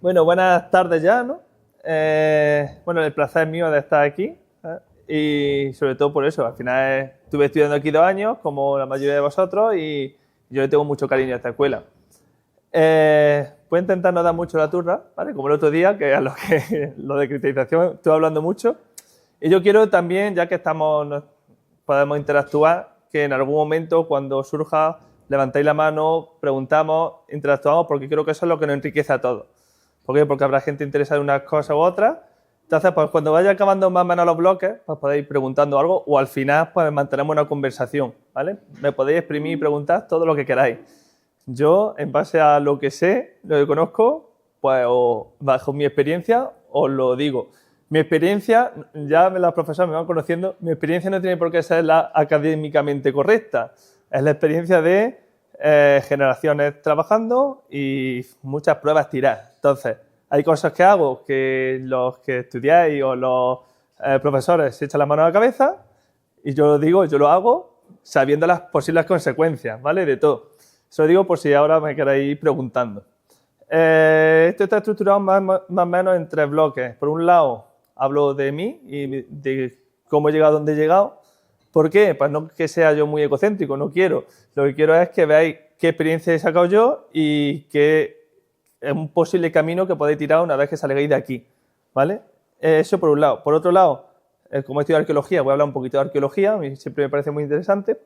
Bueno, buenas tardes ya, ¿no? Bueno, el placer mío de estar aquí, y sobre todo por eso, al final estuve estudiando aquí 2 años, como la mayoría de vosotros, y yo le tengo mucho cariño a esta escuela. Voy a intentar no dar mucho la turra, ¿vale? Como el otro día, que a lo de cristalización estuve hablando mucho. Y yo quiero también, ya que podemos interactuar, que en algún momento, cuando surja, levantéis la mano, preguntamos, interactuamos, porque creo que eso es lo que nos enriquece a todos. ¿Por qué? Porque habrá gente interesada en unas cosas u otras. Entonces, pues cuando vaya acabando más o menos los bloques, pues podéis ir preguntando algo o al final pues mantenemos una conversación, ¿vale? Me podéis exprimir y preguntar todo lo que queráis. Yo, en base a lo que sé, lo que conozco, pues o bajo mi experiencia os lo digo. Mi experiencia, ya las profesoras me van conociendo, mi experiencia no tiene por qué ser la académicamente correcta. Es la experiencia de generaciones trabajando y muchas pruebas tiradas. Entonces, hay cosas que hago que los que estudiáis o los profesores se echan la mano a la cabeza y yo lo digo, yo lo hago sabiendo las posibles consecuencias, ¿vale? De todo. Eso lo digo por si ahora me queréis ir preguntando. Esto está estructurado más o menos en 3 bloques. Por un lado, hablo de mí y de cómo he llegado a donde he llegado. ¿Por qué? Pues no que sea yo muy egocéntrico, no quiero. Lo que quiero es que veáis qué experiencia he sacado yo y qué es un posible camino que podéis tirar una vez que salgáis de aquí, ¿vale? Eso por un lado. Por otro lado, como he estudiado arqueología, voy a hablar un poquito de arqueología, a mí siempre me parece muy interesante.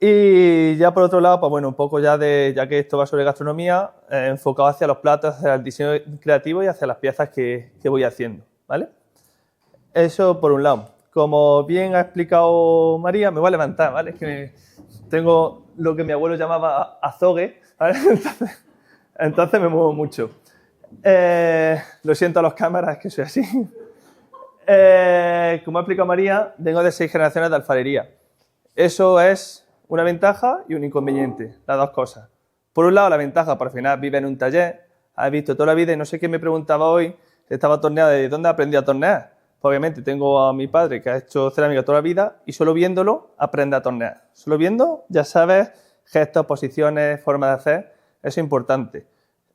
Y ya por otro lado, pues bueno, un poco ya que esto va sobre gastronomía, enfocado hacia los platos, hacia el diseño creativo y hacia las piezas que voy haciendo, ¿vale? Eso por un lado. Como bien ha explicado María, me voy a levantar, ¿vale? Es que tengo lo que mi abuelo llamaba azogue, ¿vale? Entonces me muevo mucho. Lo siento a las cámaras, que soy así. Como ha explicado María, vengo de 6 generaciones de alfarería. Eso es una ventaja y un inconveniente, las dos cosas. Por un lado, la ventaja, por al final vive en un taller, has visto toda la vida y no sé qué me preguntaba hoy, estaba torneado, ¿de dónde aprendí a tornear? Pues obviamente tengo a mi padre que ha hecho cerámica toda la vida y solo viéndolo aprende a tornear. Solo viendo ya sabes gestos, posiciones, formas de hacer, eso es importante.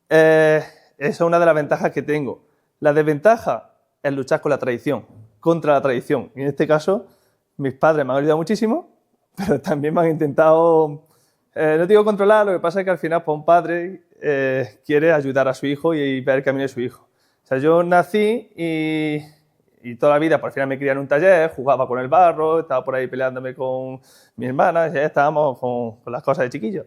Esa es una de las ventajas que tengo. La desventaja es luchar con la tradición, contra la tradición. Y en este caso, mis padres me han ayudado muchísimo, pero también me han intentado, no digo controlar, lo que pasa es que al final pues, un padre quiere ayudar a su hijo y ver el camino de su hijo. O sea, yo nací y toda la vida, por final me crié en un taller, jugaba con el barro, estaba por ahí peleándome con mi hermana, ya estábamos con las cosas de chiquillos.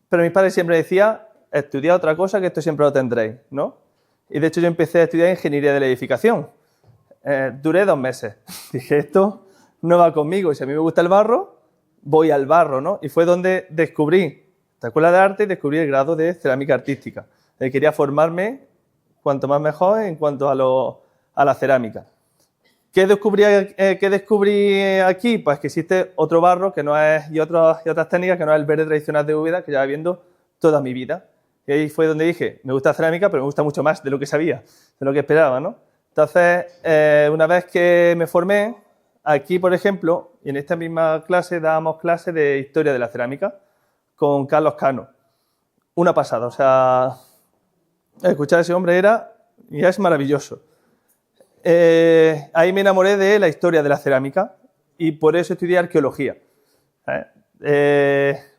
Pero mis padres siempre decían, estudiad otra cosa que esto siempre lo tendréis, ¿no? Y de hecho yo empecé a estudiar ingeniería de la edificación. Duré 2 meses. Dije, esto no va conmigo. Si a mí me gusta el barro, voy al barro, ¿no? Y fue donde descubrí la Escuela de Arte y descubrí el grado de cerámica artística. Quería formarme cuanto más mejor en cuanto a la cerámica. ¿Qué descubrí aquí? Pues que existe otro barro que no es, y otras técnicas que no es el verde tradicional de Úbeda que llevo viendo toda mi vida. Y ahí fue donde dije, me gusta la cerámica, pero me gusta mucho más de lo que sabía, de lo que esperaba, ¿no? Entonces, una vez que me formé, aquí, por ejemplo, y en esta misma clase dábamos clase de historia de la cerámica con Carlos Cano. Una pasada, o sea, escuchar a ese hombre y es maravilloso. Ahí me enamoré de la historia de la cerámica y por eso estudié arqueología.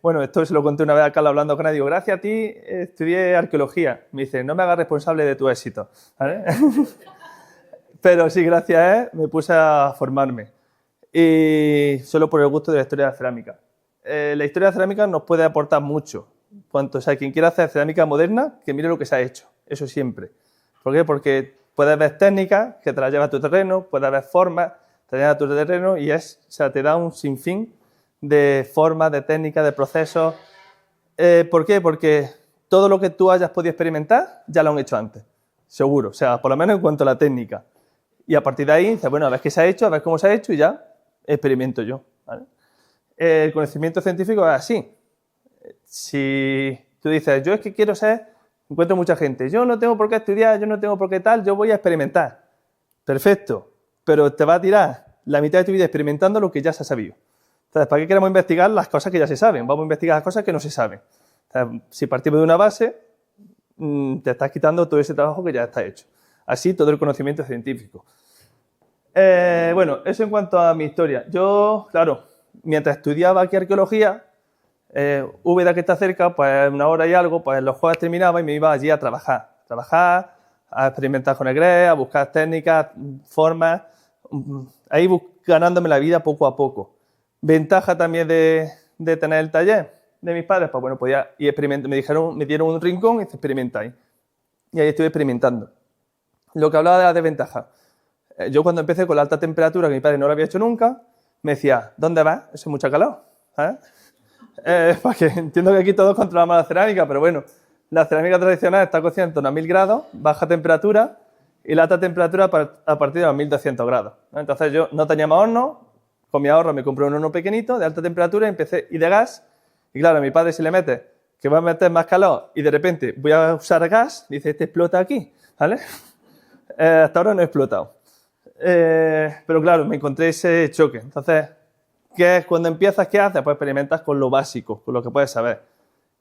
Bueno, esto se lo conté una vez a Carlos hablando con él. Digo, gracias a ti estudié arqueología. Me dice, no me hagas responsable de tu éxito. ¿Vale? Pero sí, gracias a él me puse a formarme. Y solo por el gusto de la historia de la cerámica. La historia de la cerámica nos puede aportar mucho. O sea, quien quiera hacer cerámica moderna, que mire lo que se ha hecho. Eso siempre. ¿Por qué? Porque puedes ver técnicas que te las llevas a tu terreno, puedes ver formas, te las llevas a tu terreno y te da un sinfín de formas, de técnicas, de procesos. ¿Por qué? Porque todo lo que tú hayas podido experimentar ya lo han hecho antes, seguro. O sea, por lo menos en cuanto a la técnica. Y a partir de ahí, dices, bueno, a ver qué se ha hecho, a ver cómo se ha hecho y ya experimento yo. ¿Vale? El conocimiento científico es así. Si tú dices, yo es que quiero ser, encuentro mucha gente, yo no tengo por qué estudiar, yo no tengo por qué tal, yo voy a experimentar. Perfecto, pero te va a tirar la mitad de tu vida experimentando lo que ya se ha sabido. Entonces, ¿para qué queremos investigar las cosas que ya se saben? Vamos a investigar las cosas que no se saben. Entonces, si partimos de una base, te estás quitando todo ese trabajo que ya está hecho. Así todo el conocimiento científico. Bueno, eso en cuanto a mi historia. Yo, claro, mientras estudiaba aquí arqueología, Úbeda, que está cerca, pues 1 hora y algo, pues los jueves terminaba y me iba allí a trabajar. A experimentar con el GRES, a buscar técnicas, formas, ahí ganándome la vida poco a poco. Ventaja también de tener el taller de mis padres, pues bueno, podía ir experimentando. Me dieron un rincón y se experimenta ahí. Y ahí estuve experimentando. Lo que hablaba de las desventajas. Yo cuando empecé con la alta temperatura, que mi padre no lo había hecho nunca, me decía, ¿dónde vas? Eso es mucha calor. Porque entiendo que aquí todos controlamos la cerámica, pero bueno, la cerámica tradicional está cocida en torno a 1000 grados, baja temperatura, y la alta temperatura a partir de los 1200 grados. Entonces yo no tenía más horno, con mi ahorro me compré un horno pequeñito de alta temperatura y de gas, y claro, a mi padre se le mete que va a meter más calor y de repente voy a usar gas, dice, este explota aquí, ¿vale? Hasta ahora no he explotado. Pero claro, me encontré ese choque. Entonces, ¿qué es? Cuando empiezas, ¿qué haces? Pues experimentas con lo básico, con lo que puedes saber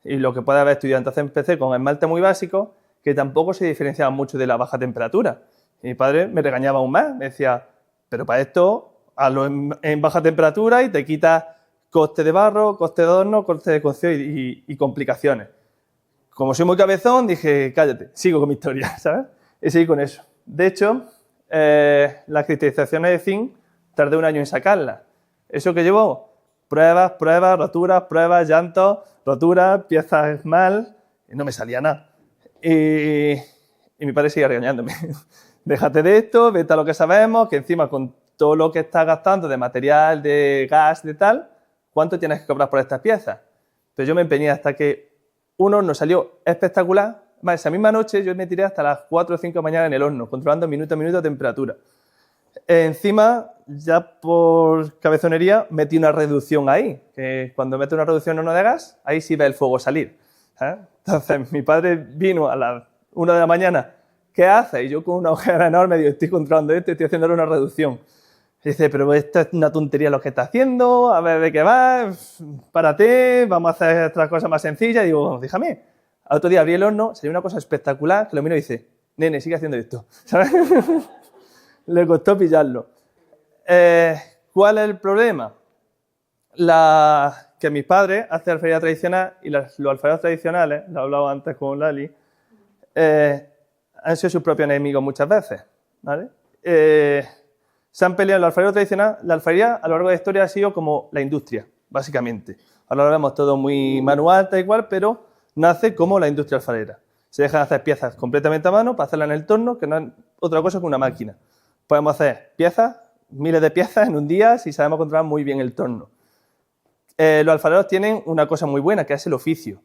y lo que puedes haber estudiado. Entonces empecé con esmalte muy básico, que tampoco se diferenciaba mucho de la baja temperatura. Y mi padre me regañaba aún más, me decía, pero para esto, hazlo en baja temperatura y te quitas coste de barro, coste de horno, coste de cocción y complicaciones. Como soy muy cabezón, dije, cállate, sigo con mi historia, ¿sabes? Y seguí con eso. De hecho, las cristalizaciones de zinc tardé 1 año en sacarlas. ¿Eso que llevó? Pruebas, roturas, pruebas, llantos, roturas, piezas mal, y no me salía nada. Y mi padre sigue regañándome. Déjate de esto, vete a lo que sabemos, que encima con todo lo que estás gastando de material, de gas, de tal, ¿cuánto tienes que cobrar por estas piezas? Pero yo me empeñé hasta que un horno salió espectacular. Esa misma noche yo me tiré hasta las 4 o 5 de la mañana en el horno, controlando minuto a minuto la temperatura. Encima, ya por cabezonería, metí una reducción ahí, que cuando metes una reducción en horno de gas, ahí sí ve el fuego salir. Entonces, mi padre vino a las 1 de la mañana, ¿qué hace? Y yo con una ojera enorme digo, estoy controlando esto, estoy haciendo una reducción. Y dice, pero esto es una tontería lo que está haciendo, a ver de qué va, párate, vamos a hacer otras cosas más sencillas. Y digo, déjame. Al otro día abrí el horno, salió una cosa espectacular, que lo miro y dice, nene, sigue haciendo esto. ¿Sabes? Le costó pillarlo. ¿Cuál es el problema? Que mis padres hacen alfarería tradicional y los alfareros tradicionales, lo he hablado antes con Lali, han sido sus propios enemigos muchas veces, ¿vale? Se han peleado en la alfarería tradicional. La alfarería a lo largo de la historia ha sido como la industria, básicamente. Ahora lo vemos todo muy manual, tal y cual, pero nace como la industria alfarera. Se dejan hacer piezas completamente a mano para hacerlas en el torno, que no es otra cosa que una máquina. Podemos hacer piezas, miles de piezas en un día si sabemos controlar muy bien el torno. Los alfareros tienen una cosa muy buena, que es el oficio.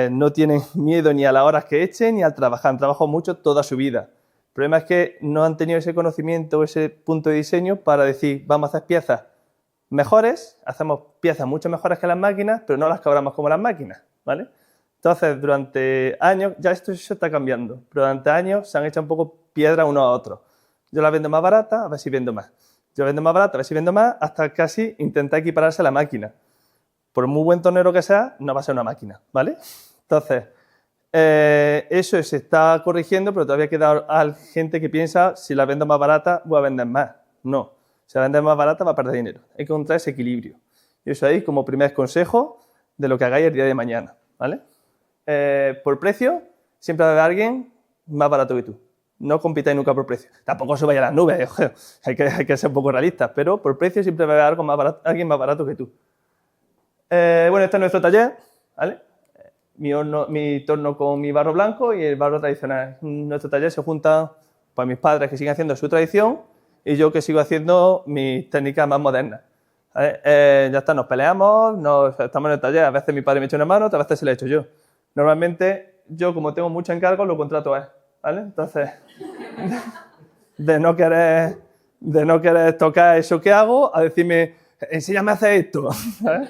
No tienen miedo ni a las horas que echen ni al trabajar. Han trabajado mucho toda su vida. El problema es que no han tenido ese conocimiento, ese punto de diseño para decir, vamos a hacer piezas mejores, hacemos piezas mucho mejores que las máquinas, pero no las cobramos como las máquinas, ¿vale? Entonces, durante años, ya esto se está cambiando, pero durante años se han hecho un poco piedra uno a otro. Yo las vendo más baratas, a ver si vendo más. Yo vendo más barata, a ver si vendo más, hasta casi intentar equipararse a la máquina. Por muy buen tornero que sea, no va a ser una máquina, ¿vale? Entonces, eso se está corrigiendo, pero todavía queda gente que piensa, si la vendo más barata, voy a vender más. No, si la vendes más barata, va a perder dinero. Hay que encontrar ese equilibrio. Y eso ahí como primer consejo de lo que hagáis el día de mañana, ¿vale? Por precio, siempre va a haber alguien más barato que tú. No compitáis nunca por precio. Tampoco os vaya a las nubes, hay que ser un poco realistas, pero por precio siempre va a haber alguien más barato que tú. Bueno, este es nuestro taller, ¿vale? Mi torno con mi barro blanco y el barro tradicional. En nuestro taller se juntan pues, mis padres que siguen haciendo su tradición y yo que sigo haciendo mis técnicas más modernas. ¿Vale? Ya está, nos peleamos, estamos en el taller, a veces mi padre me echa una mano, otras veces se la echo yo. Normalmente yo, como tengo mucho encargo, lo contrato a él, ¿vale? Entonces, de no querer tocar eso que hago, a decirme, enséñame a hacer esto, ¿sabes?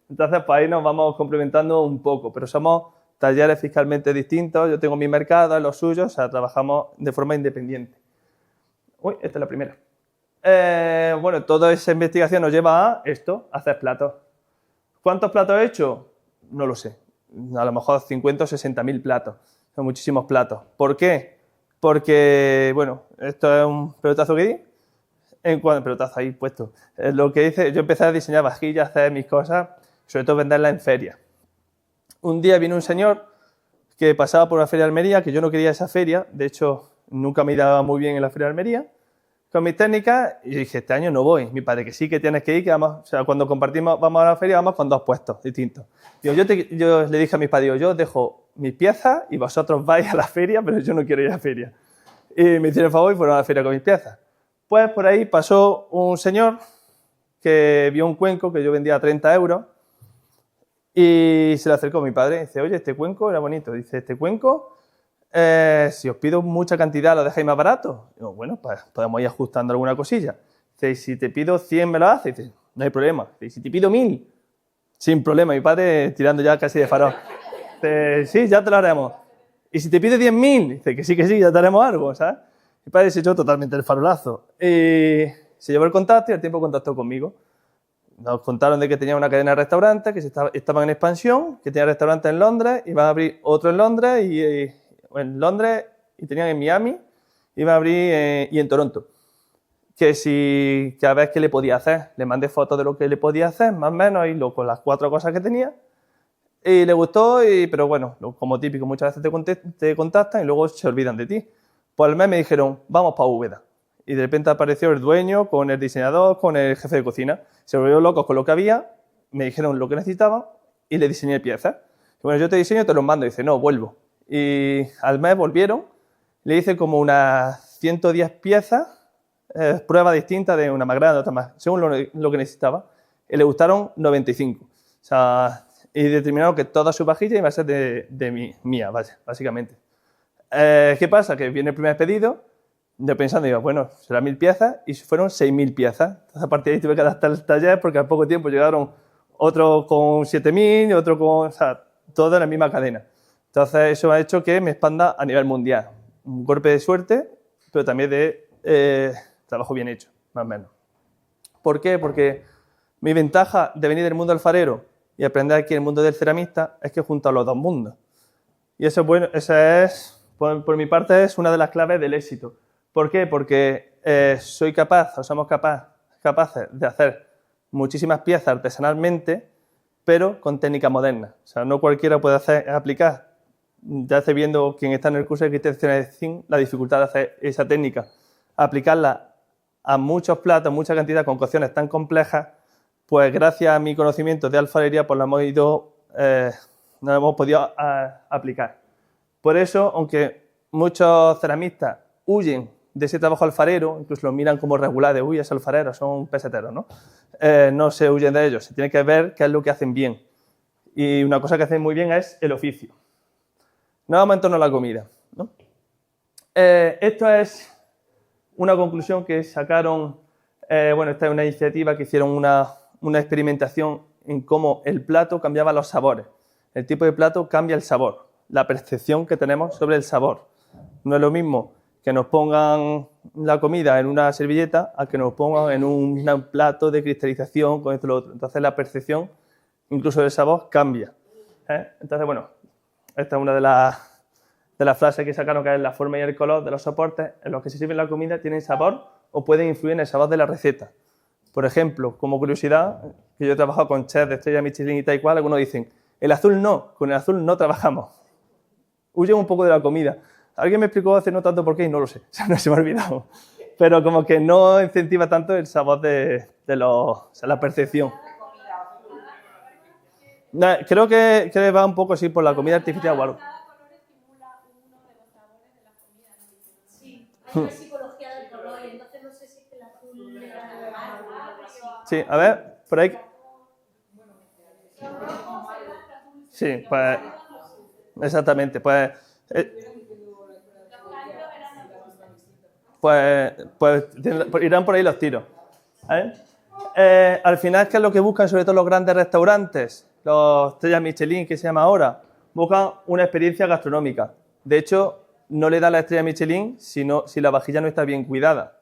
Entonces, pues ahí nos vamos complementando un poco, pero somos talleres fiscalmente distintos, yo tengo mi mercado, los suyos, o sea, trabajamos de forma independiente. Uy, esta es la primera. Bueno, toda esa investigación nos lleva a esto, a hacer platos. ¿Cuántos platos he hecho? No lo sé. a lo mejor 50 o 60.000 platos. Son muchísimos platos. ¿Por qué? Porque, bueno, esto es un pelotazo que di. En cuanto pelotazo ahí puesto. Lo que hice, yo empecé a diseñar vajillas, hacer mis cosas, sobre todo venderlas en ferias. Un día vino un señor que pasaba por la feria de Almería, que yo no quería esa feria, de hecho nunca me iba muy bien en la feria de Almería, con mis técnicas, y dije, este año no voy. Mi padre, que sí, que tienes que ir, que vamos, o sea, cuando compartimos, vamos a la feria, vamos con 2 puestos distintos. Digo, yo le dije a mis padres, yo os dejo mis piezas y vosotros vais a la feria, pero yo no quiero ir a la feria. Y me hicieron el favor y fueron a la feria con mis piezas. Pues por ahí pasó un señor que vio un cuenco que yo vendía a 30 euros y se le acercó a mi padre y dice, oye, este cuenco era bonito. Dice, este cuenco, si os pido mucha cantidad, ¿lo dejáis más barato? Digo, bueno, pues podemos ir ajustando alguna cosilla. Dice, si te pido 100, ¿me lo haces? Dice, no hay problema. Dice, si te pido 1000, sin problema. Mi padre tirando ya casi de farol. Dice, sí, ya te lo haremos. Y si te pido 10.000, dice, que sí, ya te haremos algo, ¿sabes? Mi padre se echó totalmente el farolazo. Y se llevó el contacto y al tiempo contactó conmigo. Nos contaron de que tenía una cadena de restaurantes, que estaban en expansión, que tenía restaurantes en Londres, iban a abrir otro en Londres y tenían en Miami, iban a abrir y en Toronto. Que a ver qué le podía hacer. Le mandé fotos de lo que le podía hacer, más o menos, y con las 4 cosas que tenía. Y le gustó, pero bueno, como típico, muchas veces te contactan y luego se olvidan de ti. Pues al mes me dijeron, vamos para Úbeda. Y de repente apareció el dueño con el diseñador, con el jefe de cocina. Se volvieron locos con lo que había, me dijeron lo que necesitaban y le diseñé piezas. Y bueno, yo te diseño, te los mando. Y dice, no, vuelvo. Y al mes volvieron, le hice como unas 110 piezas, pruebas distintas, de una más grande, otra más, según lo que necesitaba. Y le gustaron 95. O sea, y determinaron que toda su vajilla iba a ser mía, básicamente. ¿Qué pasa? Que viene el primer pedido, yo pensando, digo, bueno, será 1000 piezas, y fueron 6000 piezas. Entonces, a partir de ahí tuve que adaptar el taller, porque al poco tiempo llegaron otros con 7000, otro con, o sea, todo en la misma cadena. Entonces, eso ha hecho que me expanda a nivel mundial. Un golpe de suerte, pero también de trabajo bien hecho, más o menos. ¿Por qué? Porque mi ventaja de venir del mundo alfarero y aprender aquí en el mundo del ceramista es que he juntado los dos mundos. Y eso es bueno, esa es, por mi parte, es una de las claves del éxito. ¿Por qué? Porque soy capaz, o somos capaces de hacer muchísimas piezas artesanalmente, pero con técnica moderna. O sea, no cualquiera puede aplicar, ya esté viendo quien está en el curso de arquitectura de zinc, la dificultad de hacer esa técnica, aplicarla a muchos platos, mucha cantidad, con cocciones tan complejas, pues gracias a mi conocimiento de alfarería, pues lo hemos podido aplicar. Por eso, aunque muchos ceramistas huyen de ese trabajo alfarero, incluso lo miran como regular, de uy, es alfarero, son peseteros, ¿no? No se huyen de ellos, se tiene que ver qué es lo que hacen bien. Y una cosa que hacen muy bien es el oficio. Nada más en torno a la comida, ¿no? Esto es una conclusión que sacaron, bueno, esta es una iniciativa que hicieron una experimentación en cómo el plato cambiaba los sabores. El tipo de plato cambia el sabor, la percepción que tenemos sobre el sabor. No es lo mismo que nos pongan la comida en una servilleta a que nos pongan en un plato de cristalización con esto y lo otro. Entonces la percepción, incluso del sabor, cambia. Entonces, bueno, esta es una de las frases que sacaron, que es la forma y el color de los soportes en los que se sirve la comida tienen sabor o pueden influir en el sabor de la receta. Por ejemplo, como curiosidad, que yo he trabajado con chefs de estrella Michelin y tal y cual, algunos dicen, el azul no, con el azul no trabajamos. Huyen un poco de la comida. Alguien me explicó hace no tanto por qué y no lo sé, no se me ha olvidado. Pero como que no incentiva tanto el sabor o sea, la percepción. Creo que va un poco así por la comida artificial o algo. Sí, hay una psicología del color y entonces no sé si es que el azul le da Sí, a ver, por ahí. Sí, pues exactamente, pues irán por ahí los tiros. Al final, ¿qué es lo que buscan sobre todo los grandes restaurantes? Los estrellas Michelin, que se llama ahora, buscan una experiencia gastronómica. De hecho, no le da la estrella Michelin si la vajilla no está bien cuidada,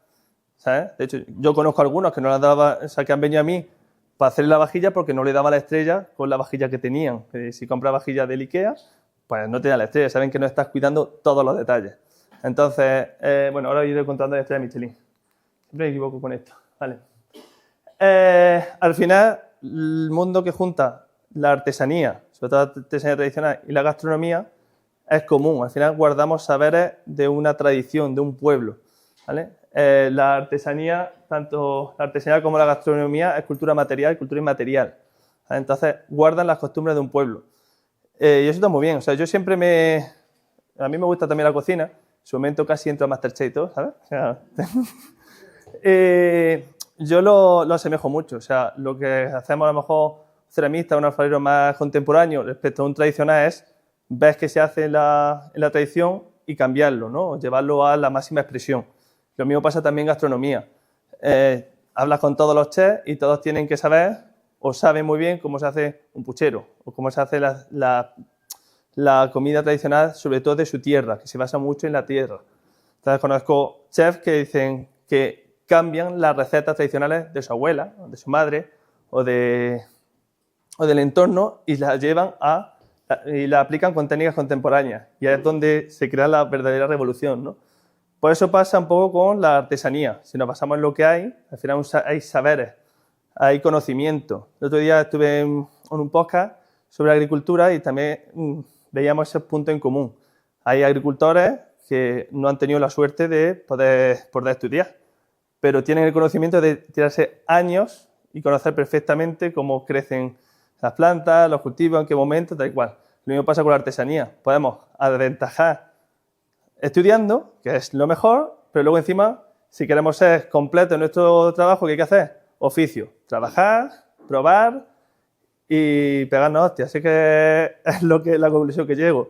¿sabes? De hecho, yo conozco algunos que no la daba, o sea, que han venido a mí para hacer la vajilla porque no le daba la estrella con la vajilla que tenían. Si compras vajilla del IKEA, pues no te da la estrella, saben que no estás cuidando todos los detalles. Entonces, bueno, ahora iré contando la estrella de Michelin. Siempre me equivoco con esto. Vale. Al final, el mundo que junta la artesanía, sobre todo la artesanía tradicional, y la gastronomía, es común. Al final guardamos saberes de una tradición, de un pueblo, ¿vale? La artesanía, tanto la artesanía como la gastronomía, es cultura material, cultura inmaterial, ¿vale? Entonces, guardan las costumbres de un pueblo. Y eso está muy bien. O sea, yo siempre a mí me gusta también la cocina. En su momento casi entro a Masterchef y todo, ¿sabes? O sea, yo lo asemejo mucho. O sea, lo que hacemos a lo mejor ceramista, un alfarero más contemporáneo respecto a un tradicional es ver qué se hace en la tradición y cambiarlo, ¿no? Llevarlo a la máxima expresión. Lo mismo pasa también en gastronomía. Hablas con todos los chefs y todos tienen que saber o saben muy bien cómo se hace un puchero o cómo se hace la comida tradicional, sobre todo de su tierra, que se basa mucho en la tierra. Entonces conozco chefs que dicen que cambian las recetas tradicionales de su abuela, de su madre o del entorno y las llevan y la aplican con técnicas contemporáneas. Y es donde se crea la verdadera revolución, ¿no? Por eso pasa un poco con la artesanía. Si nos basamos en lo que hay, al final hay saberes, hay conocimiento. El otro día estuve en un podcast sobre agricultura y también veíamos ese punto en común. Hay agricultores que no han tenido la suerte de poder estudiar, pero tienen el conocimiento de tirarse años y conocer perfectamente cómo crecen las plantas, los cultivos, en qué momento, tal y cual. Lo mismo pasa con la artesanía. Podemos aventajar estudiando, que es lo mejor, pero luego encima, si queremos ser completos en nuestro trabajo, ¿qué hay que hacer? Oficio. Trabajar, probar y pegarnos hostias. Así que es la conclusión que llego.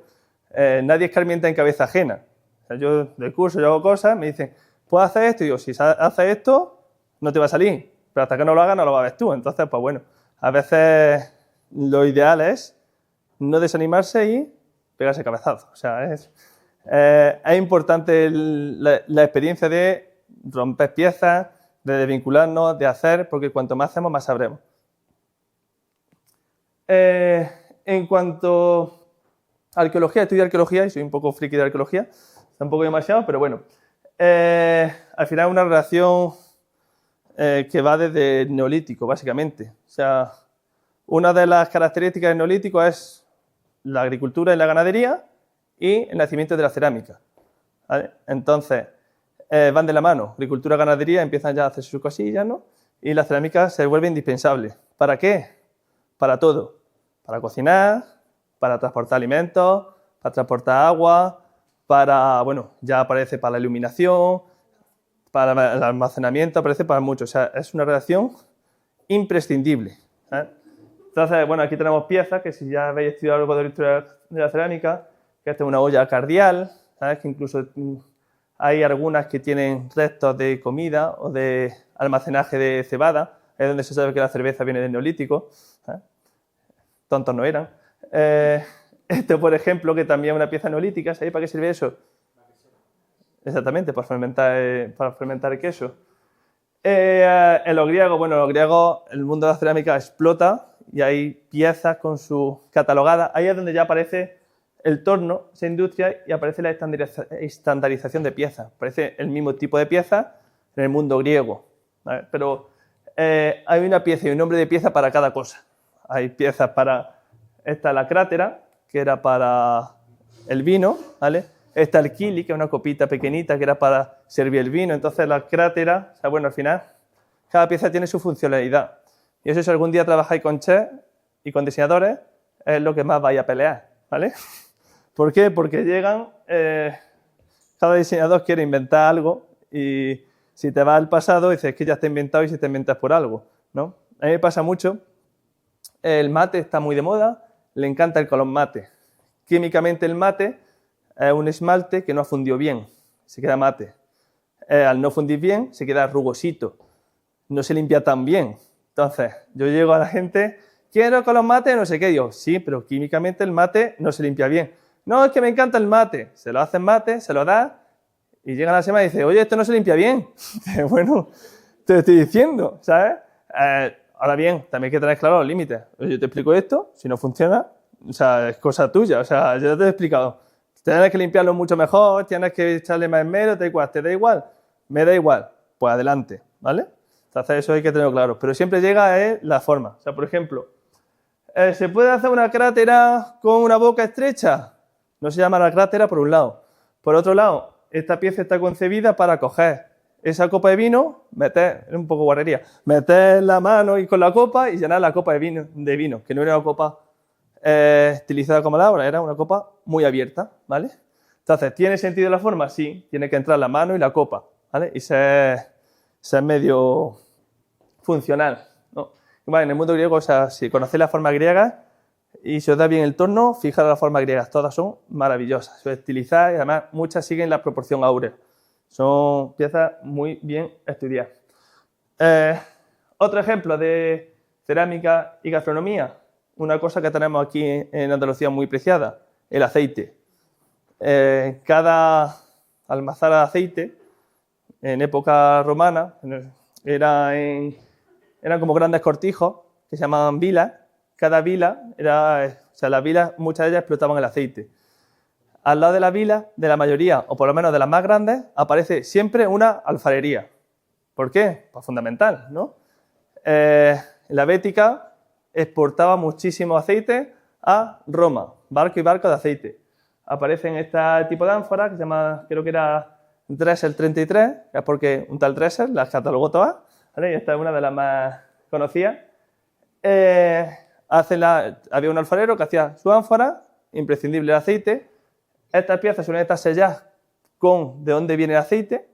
Nadie escarmienta en cabeza ajena. O sea, yo del curso yo hago cosas, me dicen, ¿puedes hacer esto? Y digo, si haces esto, no te va a salir. Pero hasta que no lo hagas, no lo vas a ver tú. Entonces, pues bueno, a veces lo ideal es no desanimarse y pegarse cabezazos. O sea, es importante la experiencia de romper piezas, de desvincularnos, de hacer, porque cuanto más hacemos, más sabremos. En cuanto a arqueología, estudio arqueología y soy un poco friki de arqueología, tampoco demasiado, pero bueno. Al final es una relación que va desde el neolítico, básicamente. O sea, una de las características del neolítico es la agricultura y la ganadería y el nacimiento de la cerámica, ¿vale? Entonces, van de la mano. Agricultura y ganadería empiezan ya a hacer sus cosillas, ¿no? Y la cerámica se vuelve indispensable. ¿Para qué? Para todo. Para cocinar, para transportar alimentos, para transportar agua, bueno, ya aparece para la iluminación, para el almacenamiento, aparece para mucho. O sea, es una relación imprescindible, ¿eh? Entonces, bueno, aquí tenemos piezas que si ya habéis estudiado algo de la historia de la cerámica, que esta es una olla cardial, ¿sabes? Que incluso hay algunas que tienen restos de comida o de almacenaje de cebada, es donde se sabe que la cerveza viene del neolítico, ¿eh? Tontos no eran. Esto, por ejemplo, que también es una pieza neolítica, ¿sabéis para qué sirve eso? Exactamente, para fermentar el queso. En los griegos, bueno, en los griegos el mundo de la cerámica explota y hay piezas con su catalogadas. Ahí es donde ya aparece el torno, esa industria, y aparece la estandarización de piezas. Aparece el mismo tipo de piezas en el mundo griego, ¿vale? Pero hay una pieza y un nombre de pieza para cada cosa. Hay piezas para... Esta es la crátera, que era para el vino, ¿vale? Esta el kili, que es una copita pequeñita, que era para servir el vino. Entonces la crátera, o sea, bueno, al final, cada pieza tiene su funcionalidad. Y eso, si algún día trabajáis con chefs y con diseñadores, es lo que más vais a pelear, ¿vale? ¿Por qué? Porque llegan, cada diseñador quiere inventar algo y si te vas al pasado dices que ya está inventado y si te inventas por algo, ¿no? A mí me pasa mucho, el mate está muy de moda, le encanta el color mate. Químicamente el mate es un esmalte que no ha fundido bien, se queda mate. Al no fundir bien se queda rugosito, no se limpia tan bien. Entonces, yo llego a la gente, quiero color mate, no sé qué, digo, sí, pero químicamente el mate no se limpia bien. No, es que me encanta el mate. Se lo hacen mate, se lo da y llega la semana y dice, oye, esto no se limpia bien. Bueno, te estoy diciendo, ¿sabes? Ahora bien, también hay que tener claro los límites. Yo te explico esto, si no funciona, o sea, es cosa tuya. O sea, yo te he explicado. Tienes que limpiarlo mucho mejor, tienes que echarle más esmero, ¿te da igual? Me da igual. Pues adelante, ¿vale? Entonces eso hay que tenerlo claro. Pero siempre llega la forma. O sea, por ejemplo, ¿se puede hacer una crátera con una boca estrecha? No se llama la crátera por un lado. Por otro lado, esta pieza está concebida para coger esa copa de vino, meter, es un poco guarrería, meter la mano y con la copa y llenar la copa de vino, que no era una copa estilizada como la ahora, era una copa muy abierta, ¿vale? Entonces, ¿tiene sentido la forma? Sí, tiene que entrar la mano y la copa, ¿vale? Y ser medio funcional, ¿no? Y bueno, en el mundo griego, o sea, si conocéis la forma griega y se os da bien el torno, fijaros las formas griegas, todas son maravillosas, son estilizadas y además muchas siguen la proporción áurea. Son piezas muy bien estudiadas. Otro ejemplo de cerámica y gastronomía, una cosa que tenemos aquí en Andalucía muy preciada, el aceite. Cada almazara de aceite, en época romana, eran como grandes cortijos que se llamaban vilas. Cada vila las vilas, muchas de ellas explotaban el aceite. Al lado de la vila, de la mayoría, o por lo menos de las más grandes, aparece siempre una alfarería. ¿Por qué? Pues fundamental, ¿no? La Bética exportaba muchísimo aceite a Roma, barco y barco de aceite. Aparecen este tipo de ánforas que se llama, creo que era Dressel 33, que es porque un tal Dressel las catalogó todas, ¿vale? Y esta es una de las más conocidas. Había un alfarero que hacía su ánfora, imprescindible el aceite. Estas piezas suelen estar selladas con de dónde viene el aceite,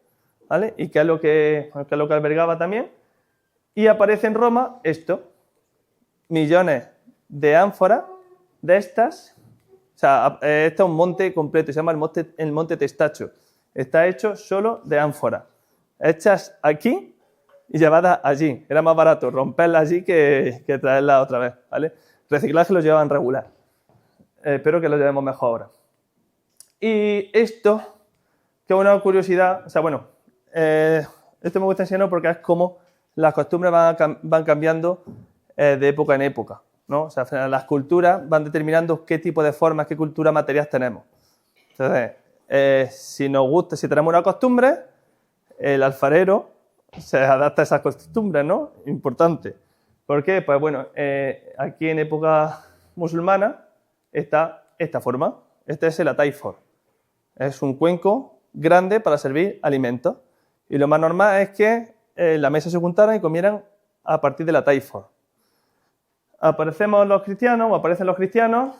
¿vale? Y qué es lo que albergaba también. Y aparece en Roma esto, millones de ánforas de estas. O sea, este es un monte completo, se llama el monte Testacho. Está hecho solo de ánforas, hechas aquí y llevadas allí. Era más barato romperlas allí que traerlas otra vez, ¿vale? Reciclaje lo llevaban regular. Espero que lo llevemos mejor ahora. Y esto, que es una curiosidad, o sea, bueno, esto me gusta enseñarlo porque es como las costumbres van cambiando de época en época, ¿no? O sea, las culturas van determinando qué tipo de formas, qué cultura material tenemos. Entonces, si nos gusta, si tenemos una costumbre, el alfarero se adapta a esas costumbres, ¿no? Importante. ¿Por qué? Pues bueno, aquí en época musulmana está esta forma. Este es el ataifor. Es un cuenco grande para servir alimentos. Y lo más normal es que la mesa se juntaran y comieran a partir del ataifor. Aparecen los cristianos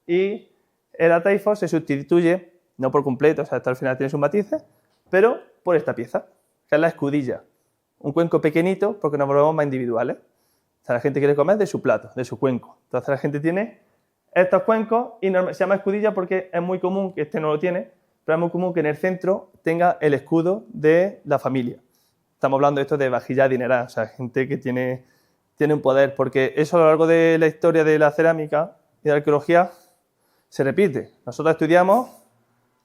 y el ataifor se sustituye, no por completo, o sea, hasta el final tiene sus matices, pero por esta pieza, que es la escudilla. Un cuenco pequeñito porque nos volvemos más individuales. O sea, la gente quiere comer de su plato, de su cuenco. Entonces la gente tiene estos cuencos y se llama escudilla porque es muy común, que este no lo tiene, pero es muy común que en el centro tenga el escudo de la familia. Estamos hablando de esto de vajilla adinerada, o sea, gente que tiene un poder, porque eso a lo largo de la historia de la cerámica y de la arqueología se repite. Nosotros estudiamos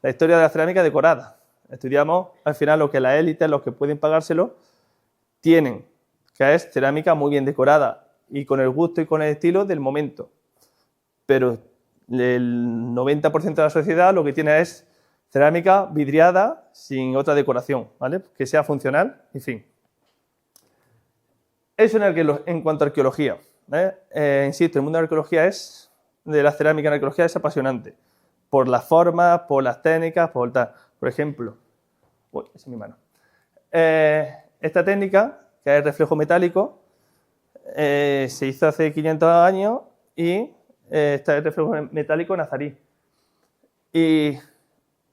la historia de la cerámica decorada. Estudiamos al final lo que las élites, los que pueden pagárselo, tienen, que es cerámica muy bien decorada y con el gusto y con el estilo del momento. Pero el 90% de la sociedad lo que tiene es cerámica vidriada sin otra decoración, ¿vale? Que sea funcional, en fin. Eso en cuanto a arqueología, ¿eh? Insisto, el mundo de la arqueología de la cerámica en arqueología es apasionante. Por las formas, por las técnicas, por tal. Por ejemplo, esa es mi mano. Esta técnica, que es el reflejo metálico, se hizo hace 500 años y este es el reflejo metálico nazarí. Y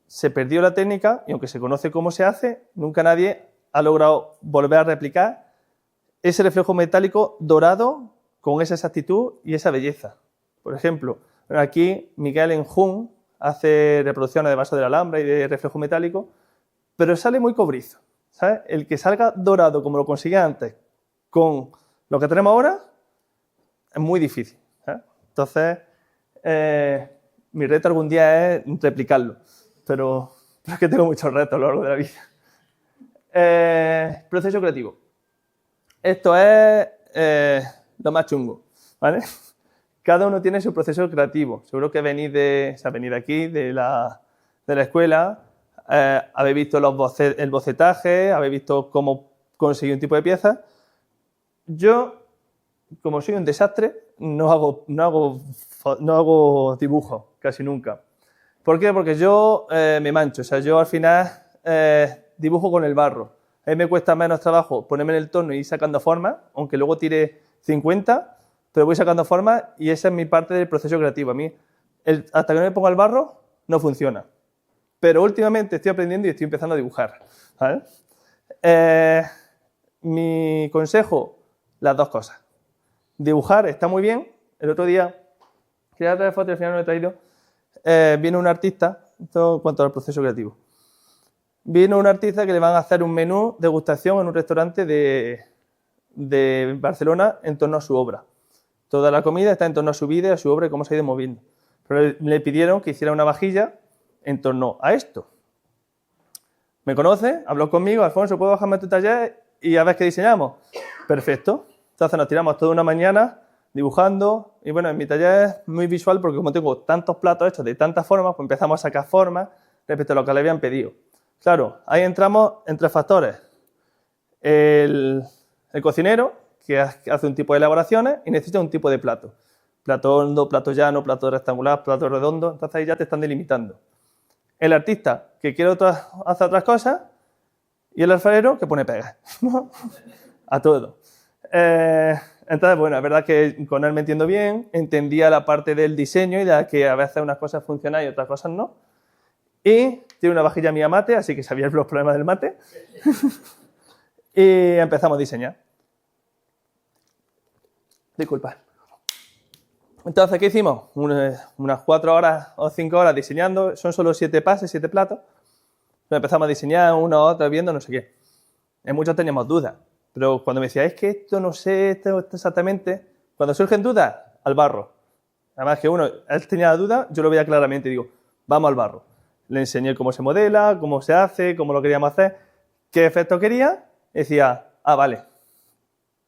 se perdió la técnica y aunque se conoce cómo se hace, nunca nadie ha logrado volver a replicar ese reflejo metálico dorado con esa exactitud y esa belleza. Por ejemplo, aquí Miguel Enjún hace reproducciones de vaso de la Alhambra y de reflejo metálico, pero sale muy cobrizo, ¿sabes? El que salga dorado como lo consigue antes con lo que tenemos ahora es muy difícil, ¿sabes? Entonces, mi reto algún día es replicarlo, pero es que tengo muchos retos a lo largo de la vida. Proceso creativo. Esto es lo más chungo, ¿vale? Cada uno tiene su proceso creativo. Seguro que venís de aquí, de la escuela, habéis visto el bocetaje, habéis visto cómo conseguir un tipo de pieza. Yo, como soy un desastre, no hago dibujos casi nunca. ¿Por qué? Porque yo me mancho. O sea, yo al final dibujo con el barro. A mí me cuesta menos trabajo ponerme en el torno y ir sacando formas, aunque luego tire 50, pero voy sacando formas y esa es mi parte del proceso creativo. A mí, hasta que no me ponga el barro, no funciona. Pero últimamente estoy aprendiendo y estoy empezando a dibujar, ¿vale? Mi consejo, las dos cosas. Dibujar está muy bien. El otro día, quería traer fotos y al final no lo he traído. Viene un artista, esto en cuanto al proceso creativo. Vino un artista que le van a hacer un menú de degustación en un restaurante de Barcelona en torno a su obra. Toda la comida está en torno a su vida, a su obra y cómo se ha ido moviendo. Pero le pidieron que hiciera una vajilla en torno a esto. Me conoce, habló conmigo, Alfonso, ¿puedo bajarme a tu taller y a ver qué diseñamos? Perfecto. Entonces nos tiramos toda una mañana dibujando y bueno, en mi taller es muy visual porque como tengo tantos platos hechos de tantas formas, pues empezamos a sacar formas respecto a lo que le habían pedido. Claro, ahí entramos en tres factores. El cocinero, que hace un tipo de elaboraciones y necesita un tipo de plato. Plato hondo, plato llano, plato rectangular, plato redondo, entonces ahí ya te están delimitando. El artista, que quiere hacer otras cosas, y el alfarero, que pone pegas, ¿no? A todo. Entonces, bueno, es verdad que con él me entiendo bien, entendía la parte del diseño y de que a veces unas cosas funcionan y otras cosas no. Y tiene una vajilla mía mate, así que sabía los problemas del mate. Y empezamos a diseñar. Disculpad. Entonces, ¿qué hicimos? Unas 4 horas o 5 horas diseñando, son solo 7 pases, 7 platos. Empezamos a diseñar uno a otro, viendo no sé qué. En muchos teníamos dudas, pero cuando me decía, es que esto no sé esto exactamente, cuando surgen dudas, al barro. Además que él tenía la duda, yo lo veía claramente y digo, vamos al barro. Le enseñé cómo se modela, cómo se hace, cómo lo queríamos hacer, qué efecto quería, y decía, vale.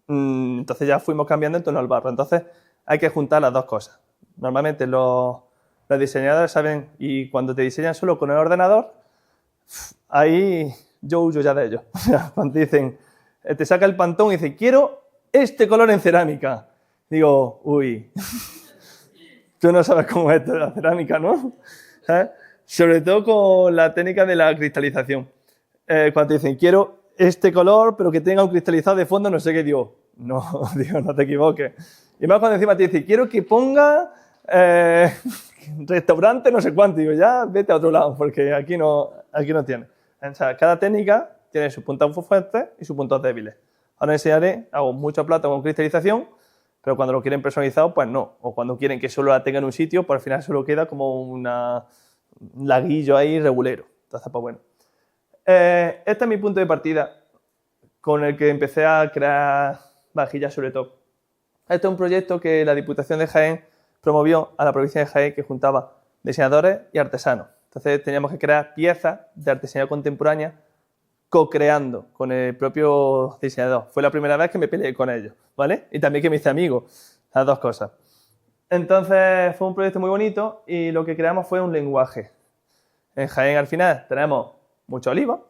Entonces ya fuimos cambiando en torno al barro. Entonces hay que juntar las dos cosas. Normalmente los diseñadores saben, y cuando te diseñan solo con el ordenador, ahí yo huyo ya de ellos. O sea, cuando dicen, te saca el Pantón y dice, quiero este color en cerámica. Digo, uy, tú no sabes cómo es esto de la cerámica, ¿no? ¿Sabes? Sobre todo con la técnica de la cristalización. Cuando te dicen, quiero este color, pero que tenga un cristalizado de fondo, no sé qué, digo, no te equivoques. Y más cuando encima te dice, quiero que ponga restaurante no sé cuánto, digo, ya vete a otro lado, porque aquí no tiene. O sea, cada técnica tiene sus puntos fuertes y sus puntos débiles. Ahora enseñaré, hago mucho plato con cristalización, pero cuando lo quieren personalizado, pues no. O cuando quieren que solo la tenga en un sitio, pues al final solo queda como un laguillo ahí regulero. Entonces, pues bueno. Este es mi punto de partida con el que empecé a crear vajillas sobre todo. Este es un proyecto que la Diputación de Jaén promovió a la provincia de Jaén, que juntaba diseñadores y artesanos. Entonces teníamos que crear piezas de artesanía contemporánea co-creando con el propio diseñador. Fue la primera vez que me peleé con ellos, ¿vale? Y también que me hice amigo, las dos cosas. Entonces fue un proyecto muy bonito y lo que creamos fue un lenguaje. En Jaén al final tenemos mucho olivo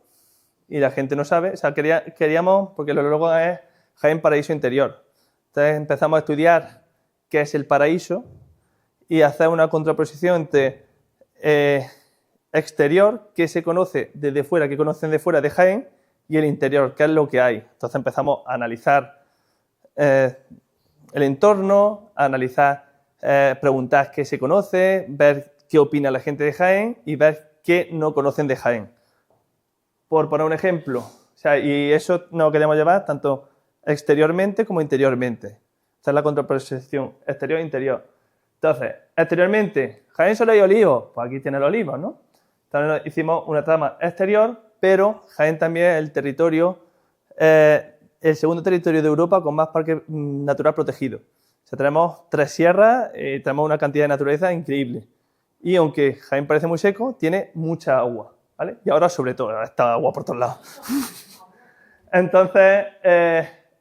y la gente no sabe, o sea, queríamos, porque luego es Jaén Paraíso Interior. Entonces empezamos a estudiar qué es el paraíso y hacer una contraposición entre exterior, que se conoce desde fuera, que conocen de fuera de Jaén, y el interior, qué es lo que hay. Entonces empezamos a analizar el entorno, a analizar, preguntar qué se conoce, ver qué opina la gente de Jaén y ver qué no conocen de Jaén. Por poner un ejemplo, o sea, y eso nos lo queríamos llevar tanto exteriormente como interiormente. Esta es la contraposición exterior-interior. Entonces, exteriormente, Jaén solo hay olivos, pues aquí tiene el olivo, ¿no? Entonces hicimos una trama exterior, pero Jaén también es el territorio, el segundo territorio de Europa con más parque natural protegido. O sea, tenemos 3 sierras y tenemos una cantidad de naturaleza increíble. Y aunque Jaén parece muy seco, tiene mucha agua, ¿vale? Y ahora sobre todo, está agua por todos lados. Entonces,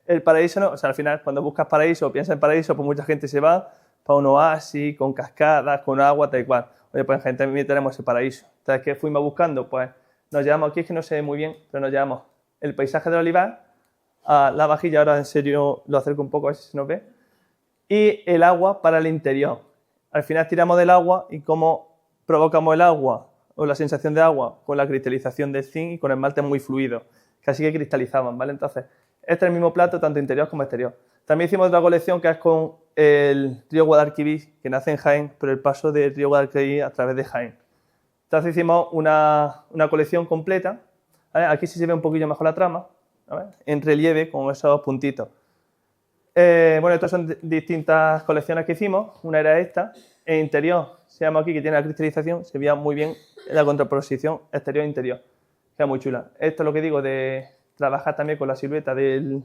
el paraíso, no, o sea, al final cuando buscas paraíso o piensas en paraíso, pues mucha gente se va para un oasis, con cascadas, con agua, tal y cual. Oye, pues gente, también tenemos ese paraíso. Entonces, ¿qué fuimos buscando? Pues nos llevamos, aquí es que no se ve muy bien, pero nos llevamos el paisaje del olivar, a la vajilla, ahora en serio lo acerco un poco a ver si se nos ve, y el agua para el interior. Al final tiramos del agua y cómo provocamos el agua o la sensación de agua con la cristalización del zinc y con esmalte muy fluido, casi que cristalizaban, ¿vale? Entonces, este es el mismo plato tanto interior como exterior. También hicimos otra colección que es con el río Guadalquivir, que nace en Jaén, pero el paso del río Guadalquivir a través de Jaén. Entonces hicimos una colección completa, ¿vale? Aquí sí se ve un poquillo mejor la trama, ¿vale? En relieve con esos puntitos. Bueno, estas son distintas colecciones que hicimos. Una era esta. En interior, se llama aquí, que tiene la cristalización, se veía muy bien la contraposición exterior-interior. Queda muy chula. Esto es lo que digo de trabajar también con la silueta del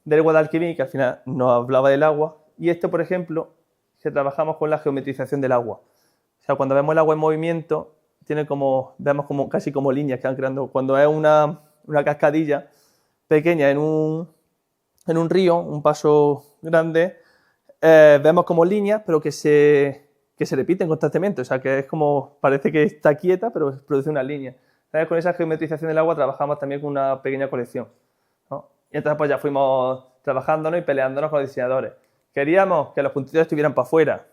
Guadalquivir, que al final nos hablaba del agua. Y esto, por ejemplo, que trabajamos con la geometrización del agua. O sea, cuando vemos el agua en movimiento, vemos como, casi como líneas que van creando. Cuando es una cascadilla pequeña en un río, un paso grande, vemos como líneas, pero que se repiten constantemente. O sea, que es como, parece que está quieta, pero produce una línea. Entonces, con esa geometrización del agua trabajamos también con una pequeña colección, ¿no? Y entonces pues ya fuimos trabajándonos y peleándonos con los diseñadores. Queríamos que los puntitos estuvieran para afuera.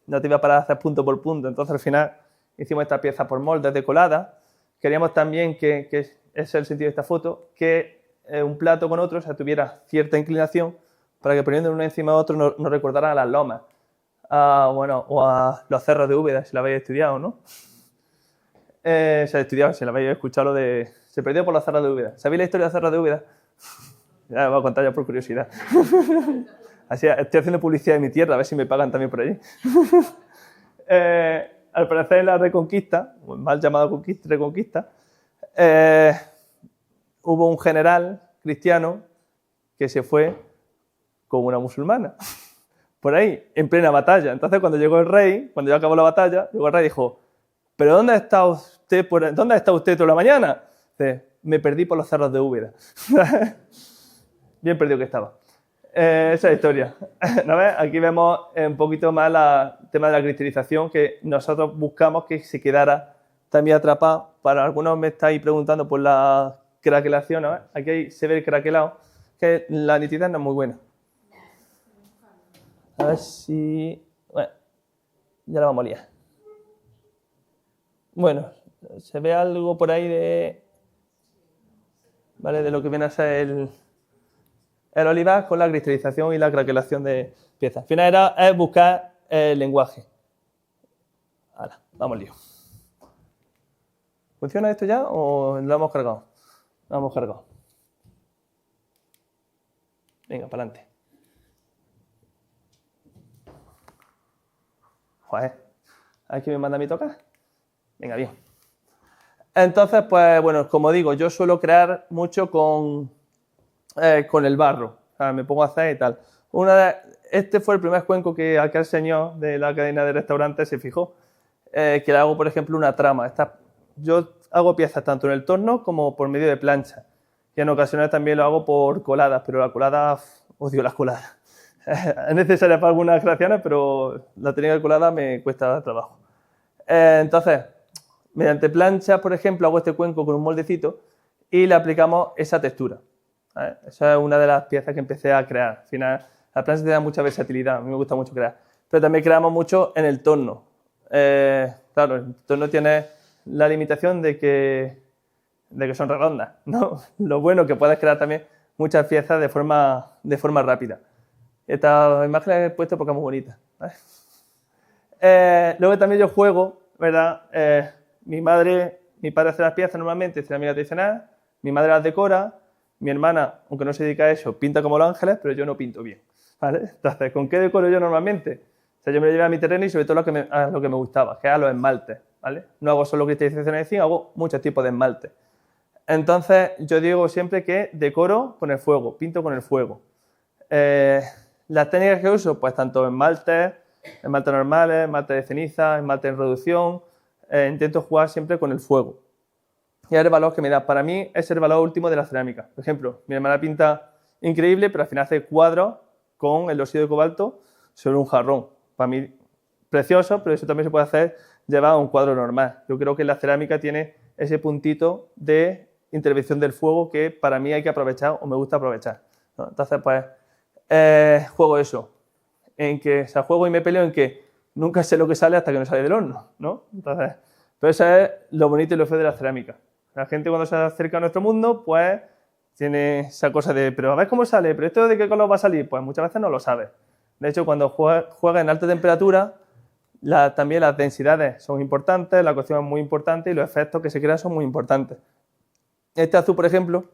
No te iba a parar a hacer punto por punto. Entonces al final hicimos esta pieza por moldes decoladas. Queríamos también que ese es el sentido de esta foto, que un plato con otro, o sea, tuviera cierta inclinación para que poniendo uno encima de otro nos recordaran a las lomas, o a los cerros de Úbeda, si lo habéis estudiado, ¿no? Se ha estudiado, si lo habéis escuchado, lo de se perdió por los cerros de Úbeda. ¿Sabéis la historia de los cerros de Úbeda? Ya me voy a contar ya por curiosidad. Así, estoy haciendo publicidad de mi tierra, a ver si me pagan también por allí. Al parecer en la Reconquista, mal llamada Reconquista, hubo un general cristiano que se fue con una musulmana, por ahí, en plena batalla. Entonces, cuando llegó el rey, cuando ya acabó la batalla, llegó el rey y dijo, ¿pero dónde está usted toda la mañana? Dice, me perdí por los cerros de Úbeda. Bien perdido que estaba. Esa es la historia. ¿No ves? Aquí vemos un poquito más el tema de la cristalización, que nosotros buscamos que se quedara también atrapado. Para algunos me estáis preguntando por la craquelación, ¿no? Aquí se ve el craquelado, que la nitidez no es muy buena. A ver si... Bueno, ya la vamos a liar. Bueno, se ve algo por ahí de... ¿Vale? De lo que viene a ser el olivar con la cristalización y la craquelación de piezas. Al final es buscar el lenguaje. Ahora, vamos al lío. ¿Funciona esto ya o lo hemos cargado? Lo hemos cargado. Venga, para adelante. Joder, ¿a quién me manda a mí tocar? Venga, bien. Entonces, pues bueno, como digo, yo suelo crear mucho con el barro. O sea, me pongo a hacer y tal. Este fue el primer cuenco que aquel señor de la cadena de restaurantes se fijó. Que le hago, por ejemplo, una trama. Yo hago piezas tanto en el torno como por medio de plancha. Y en ocasiones también lo hago por coladas, pero la colada, odio las coladas. Es necesaria para algunas creaciones, pero la técnica de colada me cuesta trabajo. Entonces, mediante planchas, por ejemplo, hago este cuenco con un moldecito y le aplicamos esa textura. ¿Vale? Esa es una de las piezas que empecé a crear. Al final, la plancha te da mucha versatilidad, a mí me gusta mucho crear. Pero también creamos mucho en el torno. Claro, el torno tiene la limitación de que son redondas, ¿no? Lo bueno que puedes crear también muchas piezas de forma rápida. Esta imagen la he puesto porque es muy bonita, ¿vale? Luego también yo juego, ¿verdad? Mi padre hace las piezas normalmente, cerámica tradicional, mi madre las decora, mi hermana, aunque no se dedica a eso, pinta como los ángeles, pero yo no pinto bien, ¿vale? Entonces, ¿con qué decoro yo normalmente? O sea, yo me lo llevo a mi terreno y sobre todo a lo que me gustaba, que es a los esmaltes, ¿vale? No hago solo cristalización de zinc, hago muchos tipos de esmaltes. Entonces, yo digo siempre que decoro con el fuego, pinto con el fuego. Las técnicas que uso, pues tanto esmaltes normales, esmaltes de ceniza, esmaltes en reducción, intento jugar siempre con el fuego. Y es el valor que me da. Para mí es el valor último de la cerámica. Por ejemplo, mi hermana pinta increíble, pero al final hace cuadros con el óxido de cobalto sobre un jarrón. Para mí, precioso, pero eso también se puede hacer llevar a un cuadro normal. Yo creo que la cerámica tiene ese puntito de intervención del fuego que para mí hay que aprovechar o me gusta aprovechar, ¿no? Entonces, pues, juego eso, juego y me peleo en que nunca sé lo que sale hasta que no sale del horno, ¿no? Entonces, pero eso es lo bonito y lo feo de la cerámica. La gente cuando se acerca a nuestro mundo, pues, tiene esa cosa de, pero a ver cómo sale, pero esto de qué color va a salir, pues muchas veces no lo sabes. De hecho, cuando juega en alta temperatura, también las densidades son importantes, la cocción es muy importante y los efectos que se crean son muy importantes. Este azul, por ejemplo,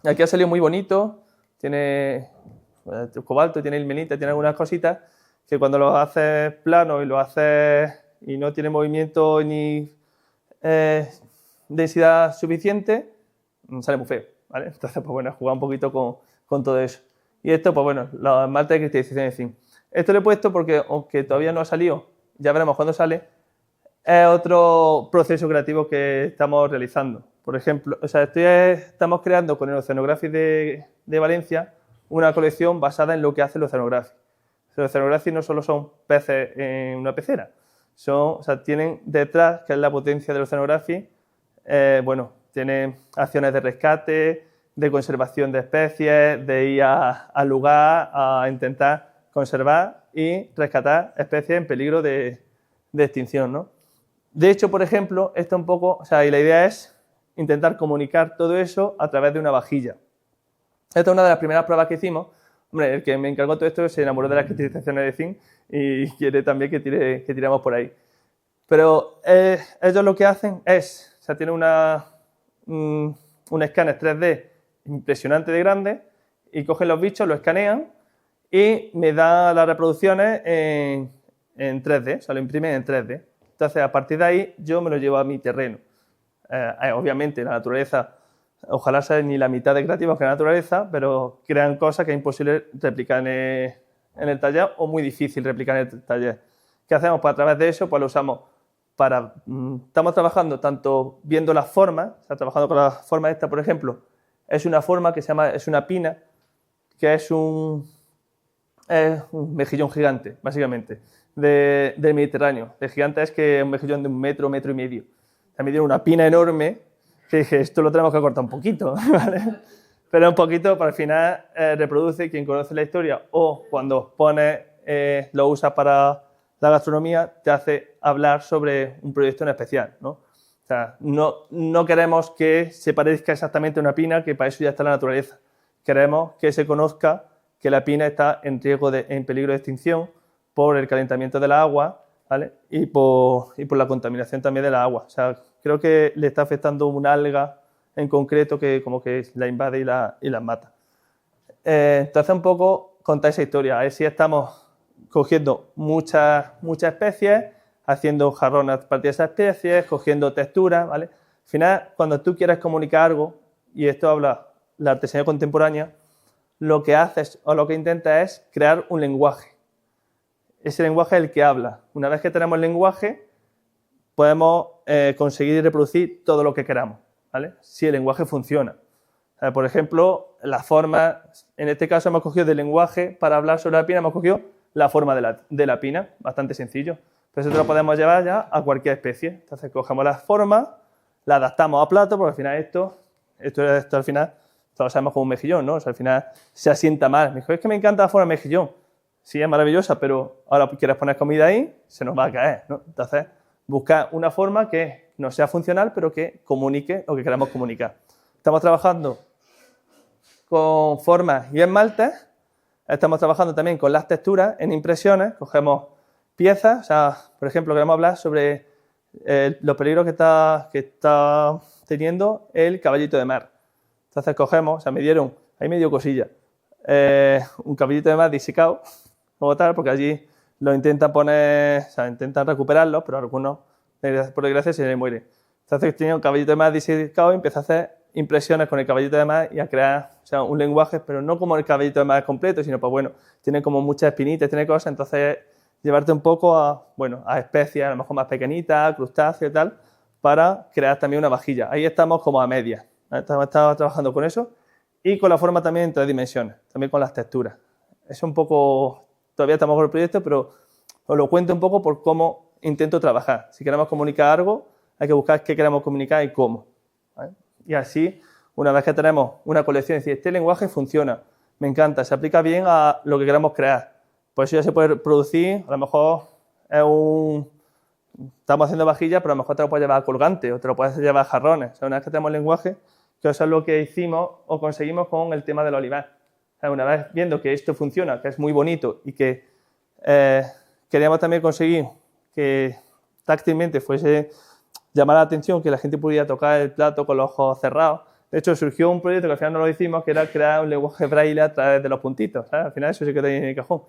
aquí ha salido muy bonito, tiene cobalto, tiene ilmenita, tiene algunas cositas que cuando lo haces plano y lo haces y no tiene movimiento ni densidad suficiente, sale muy feo, ¿vale? Entonces, pues bueno, he jugado un poquito con todo eso. Y esto, pues bueno, los esmaltes de cristalización de zinc. Esto lo he puesto porque, aunque todavía no ha salido, ya veremos cuándo sale, es otro proceso creativo que estamos realizando. Por ejemplo, o sea, estamos creando con el Oceanographic de Valencia una colección basada en lo que hace el Oceanographic. El Oceanographic no solo son peces en una pecera, o sea, tienen detrás, que es la potencia del Oceanographic, bueno, tienen acciones de rescate, de conservación de especies, de ir al lugar a intentar conservar y rescatar especies en peligro de extinción, ¿no? De hecho, por ejemplo, esto un poco, o sea, y la idea es intentar comunicar todo eso a través de una vajilla. Esta es una de las primeras pruebas que hicimos. Hombre, el que me encargó todo esto se enamoró de las cristalizaciones de zinc y quiere también que tiremos por ahí. Pero ellos lo que hacen es, o sea, tienen un escáner 3D impresionante de grande y cogen los bichos, lo escanean y me da las reproducciones en 3D, o sea, lo imprimen en 3D. Entonces, a partir de ahí, yo me lo llevo a mi terreno. Obviamente, la naturaleza, ojalá sea ni la mitad de creativos que la naturaleza, pero crean cosas que es imposible replicar en el taller o muy difícil replicar en el taller. ¿Qué hacemos? Pues a través de eso, pues lo usamos para... estamos trabajando tanto viendo las formas, o sea, trabajando con la forma esta, por ejemplo, es una forma que se llama, es una pina, que es un mejillón gigante, básicamente, del Mediterráneo. El gigante es que es un mejillón de 1 metro, 1,5 metros. También tiene una pina enorme, que dije, esto lo tenemos que cortar un poquito, ¿vale? Pero un poquito, para al final reproduce, quien conoce la historia, o cuando lo usa para la gastronomía, te hace hablar sobre un proyecto en especial, ¿no? O sea, no queremos que se parezca exactamente a una pina, que para eso ya está la naturaleza. Queremos que se conozca que la pina está en peligro de extinción por el calentamiento del agua, ¿vale? Y por la contaminación también de la agua. O sea, creo que le está afectando una alga en concreto que como que la invade y la mata. Entonces, un poco contar esa historia. A ver si estamos cogiendo muchas especies, haciendo jarrones a partir de esas especies, cogiendo texturas, ¿vale? Al final, cuando tú quieres comunicar algo, y esto habla la artesanía contemporánea, lo que haces o lo que intentas es crear un lenguaje. Ese lenguaje es el que habla. Una vez que tenemos el lenguaje, podemos conseguir reproducir todo lo que queramos, ¿vale? Si el lenguaje funciona. Por ejemplo, la forma, en este caso hemos cogido del lenguaje para hablar sobre la pina, hemos cogido la forma de la pina, bastante sencillo. Pero eso lo podemos llevar ya a cualquier especie. Entonces cogemos la forma, la adaptamos a plato, porque al final esto al final, todos sabemos como un mejillón, ¿no? O sea, al final se asienta mal. Me dijo, es que me encanta la forma de mejillón. Sí, es maravillosa, pero ahora quieres poner comida ahí, se nos va a caer, ¿no? Entonces, buscar una forma que no sea funcional, pero que comunique lo que queramos comunicar. Estamos trabajando con formas y esmaltes. Estamos trabajando también con las texturas en impresiones. Cogemos piezas, o sea, por ejemplo, queremos hablar sobre los peligros que está teniendo el caballito de mar. Entonces cogemos, o sea, ahí me dio cosilla, un caballito de mar disecado, como tal, porque allí lo intentan poner, o sea, intentan recuperarlo, pero algunos, por desgracia, se les mueren. Entonces tenía un caballito de mar disecado y empecé a hacer impresiones con el caballito de mar y a crear, o sea, un lenguaje, pero no como el caballito de mar completo, sino, pues bueno, tiene como muchas espinitas, tiene cosas, entonces llevarte un poco a especies, a lo mejor más pequeñitas, crustáceos y tal, para crear también una vajilla. Ahí estamos como a medias. Estamos trabajando con eso y con la forma también en 3 dimensiones, también con las texturas. Es un poco, todavía estamos con el proyecto, pero os lo cuento un poco por cómo intento trabajar. Si queremos comunicar algo, hay que buscar qué queremos comunicar y cómo, ¿vale? Y así, una vez que tenemos una colección, es decir, este lenguaje funciona, me encanta, se aplica bien a lo que queramos crear. Por eso ya se puede producir, a lo mejor estamos haciendo vajillas, pero a lo mejor te lo puedes llevar a colgantes o te lo puedes llevar a jarrones. O sea, una vez que tenemos el lenguaje, que eso es lo que hicimos o conseguimos con el tema del olivar. O sea, una vez viendo que esto funciona, que es muy bonito y que queríamos también conseguir que táctilmente fuese llamar la atención, que la gente pudiera tocar el plato con los ojos cerrados. De hecho, surgió un proyecto que al final no lo hicimos, que era crear un lenguaje braille a través de los puntitos, ¿sabes? Al final eso sí que tenía en el cajón.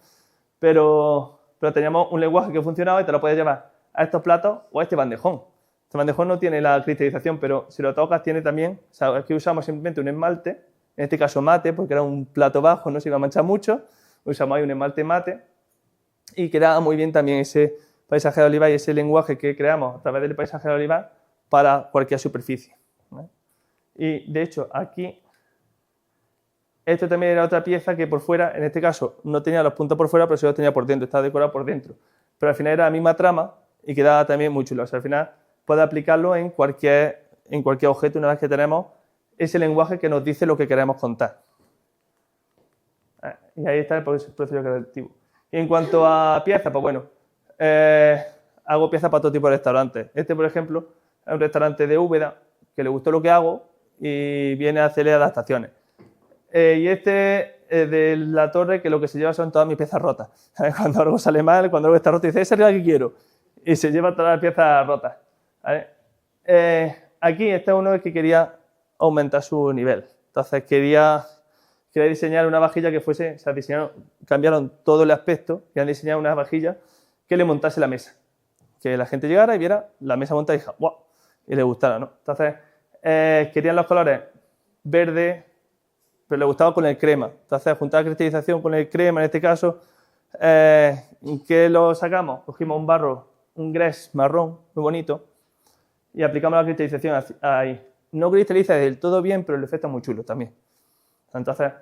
Pero teníamos un lenguaje que funcionaba y te lo podías llevar a estos platos o a este bandejón. Este bandejón no tiene la cristalización, pero si lo tocas tiene también, o sea, aquí usamos simplemente un esmalte, en este caso mate, porque era un plato bajo, no se iba a manchar mucho, usamos ahí un esmalte mate y quedaba muy bien también ese paisaje de olivar y ese lenguaje que creamos a través del paisaje de olivar para cualquier superficie, ¿vale? Y de hecho aquí, esto también era otra pieza que por fuera, en este caso no tenía los puntos por fuera, pero sí los tenía por dentro, estaba decorado por dentro. Pero al final era la misma trama y quedaba también muy chulo. O sea, al final puedes aplicarlo en cualquier objeto una vez que tenemos ese lenguaje que nos dice lo que queremos contar. Y ahí está el proceso creativo. Y en cuanto a piezas, pues bueno, hago piezas para todo tipo de restaurantes. Este, por ejemplo, es un restaurante de Úbeda que le gustó lo que hago y viene a hacerle adaptaciones. Y este de la torre, que lo que se lleva son todas mis piezas rotas. Cuando algo sale mal, cuando algo está roto, dice, esa es la que quiero. Y se lleva todas las piezas rotas, ¿vale? Aquí este es uno que quería aumentar su nivel. Entonces quería diseñar una vajilla que fuese, o sea, cambiaron todo el aspecto, querían diseñar una vajilla que le montase la mesa. Que la gente llegara y viera la mesa montada y dijera, ¡wow! Y le gustara, ¿no? Entonces querían los colores verde, pero le gustaba con el crema. Entonces, juntar la cristalización con el crema, en este caso, ¿qué lo sacamos? Cogimos un barro, un grés marrón, muy bonito, y aplicamos la cristalización ahí. No cristaliza del todo bien, pero el efecto es muy chulo también. Entonces,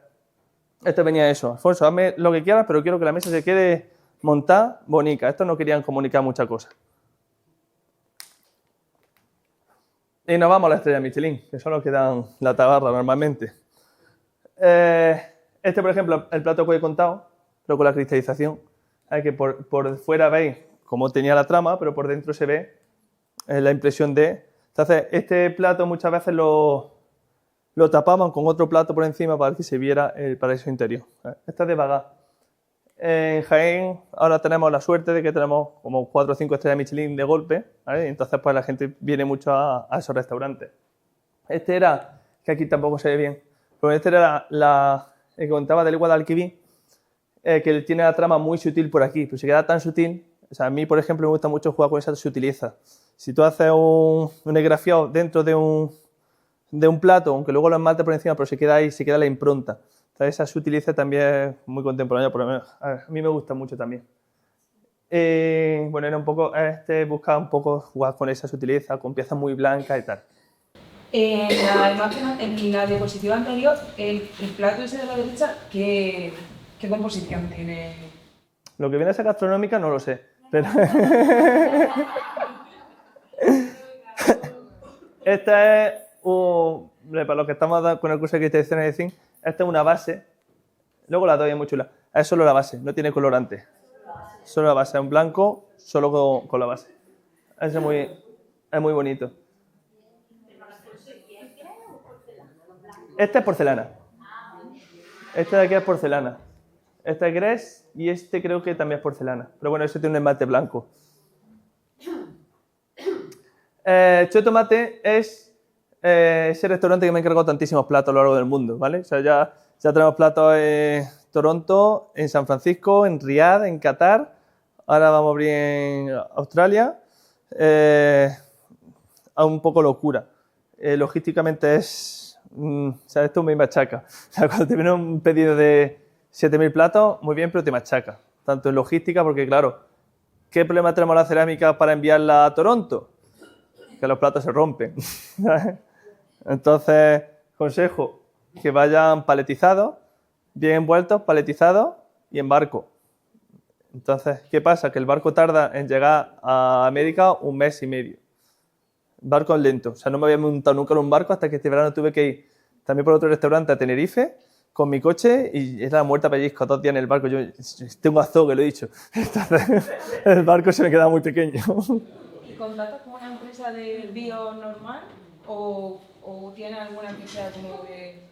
esto venía de eso. Alfonso, hazme lo que quieras, pero quiero que la mesa se quede montada, bonita. Estos no querían comunicar muchas cosas. Y nos vamos a la estrella Michelin, que son los que dan la tabarra normalmente. Este, por ejemplo, el plato que he contado, pero con la cristalización, que por fuera veis cómo tenía la trama, pero por dentro se ve la impresión de... Entonces, este plato muchas veces lo tapaban con otro plato por encima para que se viera el paraíso interior. Este es de Bagá. En Jaén ahora tenemos la suerte de que tenemos como 4 o 5 estrellas Michelin de golpe, ¿vale? Entonces pues la gente viene mucho a esos restaurantes. Este era, que aquí tampoco se ve bien, pero este era el que contaba del Guadalquivir, que tiene la trama muy sutil por aquí, pero se queda tan sutil. O sea, a mí, por ejemplo, me gusta mucho jugar con esa sutileza. Si tú haces un esgrafiado dentro de un plato, aunque luego lo esmaltes por encima, pero se queda ahí, se queda la impronta. Entonces, esa sutileza también es muy contemporánea, por lo menos a mí me gusta mucho también. Bueno, era un poco, buscaba un poco jugar con esa sutileza, con piezas muy blancas y tal. En la imagen, en la diapositiva anterior, el plato ese de la derecha, ¿qué composición tiene? Lo que viene a ser gastronómica no lo sé, pero... Esta es para los que estamos con el curso de cristalización de zinc, esta es una base, luego la doy, es muy chula. Es solo la base, no tiene colorante. Solo la base, es un blanco, solo con la base. Es muy bonito. Esta es porcelana. Esta de aquí es porcelana. Esta es grés y este creo que también es porcelana. Pero bueno, ese tiene un esmalte blanco. Choto Mate es ese restaurante que me ha encargado tantísimos platos a lo largo del mundo, ¿vale? O sea, ya tenemos platos en Toronto, en San Francisco, en Riad, en Qatar. Ahora vamos a abrir en Australia. A un poco locura. Logísticamente es... o sea, esto me machaca. O sea, cuando te viene un pedido de 7.000 platos, muy bien, pero te machaca. Tanto en logística, porque claro, ¿qué problema tenemos la cerámica para enviarla a Toronto? Que los platos se rompen. Entonces, consejo, que vayan paletizados, bien envueltos, paletizados y en barco. Entonces, ¿qué pasa? Que el barco tarda en llegar a América 1 mes y medio. Barco lento. O sea, no me había montado nunca en un barco hasta que este verano tuve que ir también por otro restaurante a Tenerife con mi coche y era la muerta pellizco 2 días en el barco. Yo tengo azogue, lo he dicho. Entonces, el barco se me quedaba muy pequeño. ¿Y contratas con una empresa de envío normal o tiene alguna que sea como de...?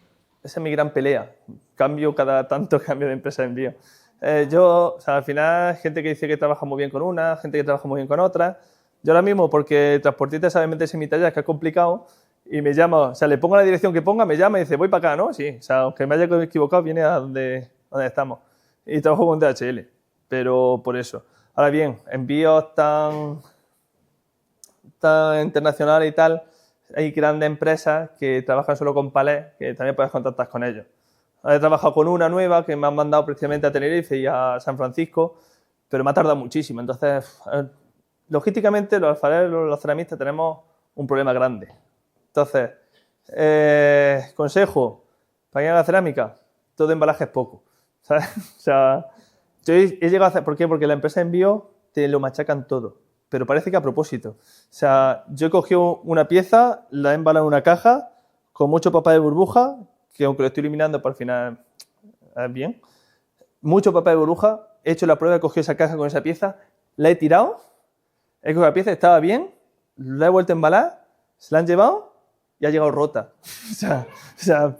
Esa es mi gran pelea. Cambio cada tanto, cambio de empresa de envío. O sea, al final, gente que dice que trabaja muy bien con una, gente que trabaja muy bien con otra. Yo ahora mismo, porque el transportista sabe meterse en mi talla, es que es complicado, y me llama, o sea, le pongo la dirección que ponga, me llama y dice, voy para acá, ¿no? Sí, o sea, aunque me haya equivocado, viene a donde estamos. Y trabajo con DHL, pero por eso. Ahora bien, envíos tan internacionales y tal, hay grandes empresas que trabajan solo con palés, que también puedes contactar con ellos. He trabajado con una nueva que me han mandado precisamente a Tenerife y a San Francisco, pero me ha tardado muchísimo. Entonces, logísticamente, los alfareros, los ceramistas, tenemos un problema grande. Entonces, consejo, para que haga cerámica, todo embalaje es poco, ¿sabes? O sea, yo he llegado a hacer, ¿por qué? Porque la empresa de envío te lo machacan todo, pero parece que a propósito. O sea, yo he cogido una pieza, la he embalado en una caja con mucho papel de burbuja, que aunque lo estoy eliminando, por al final es bien. Mucho papel de burbuja, he hecho la prueba, he cogido esa caja con esa pieza, la he tirado, he cogido la pieza, estaba bien, la he vuelto a embalar, se la han llevado y ha llegado rota. O sea,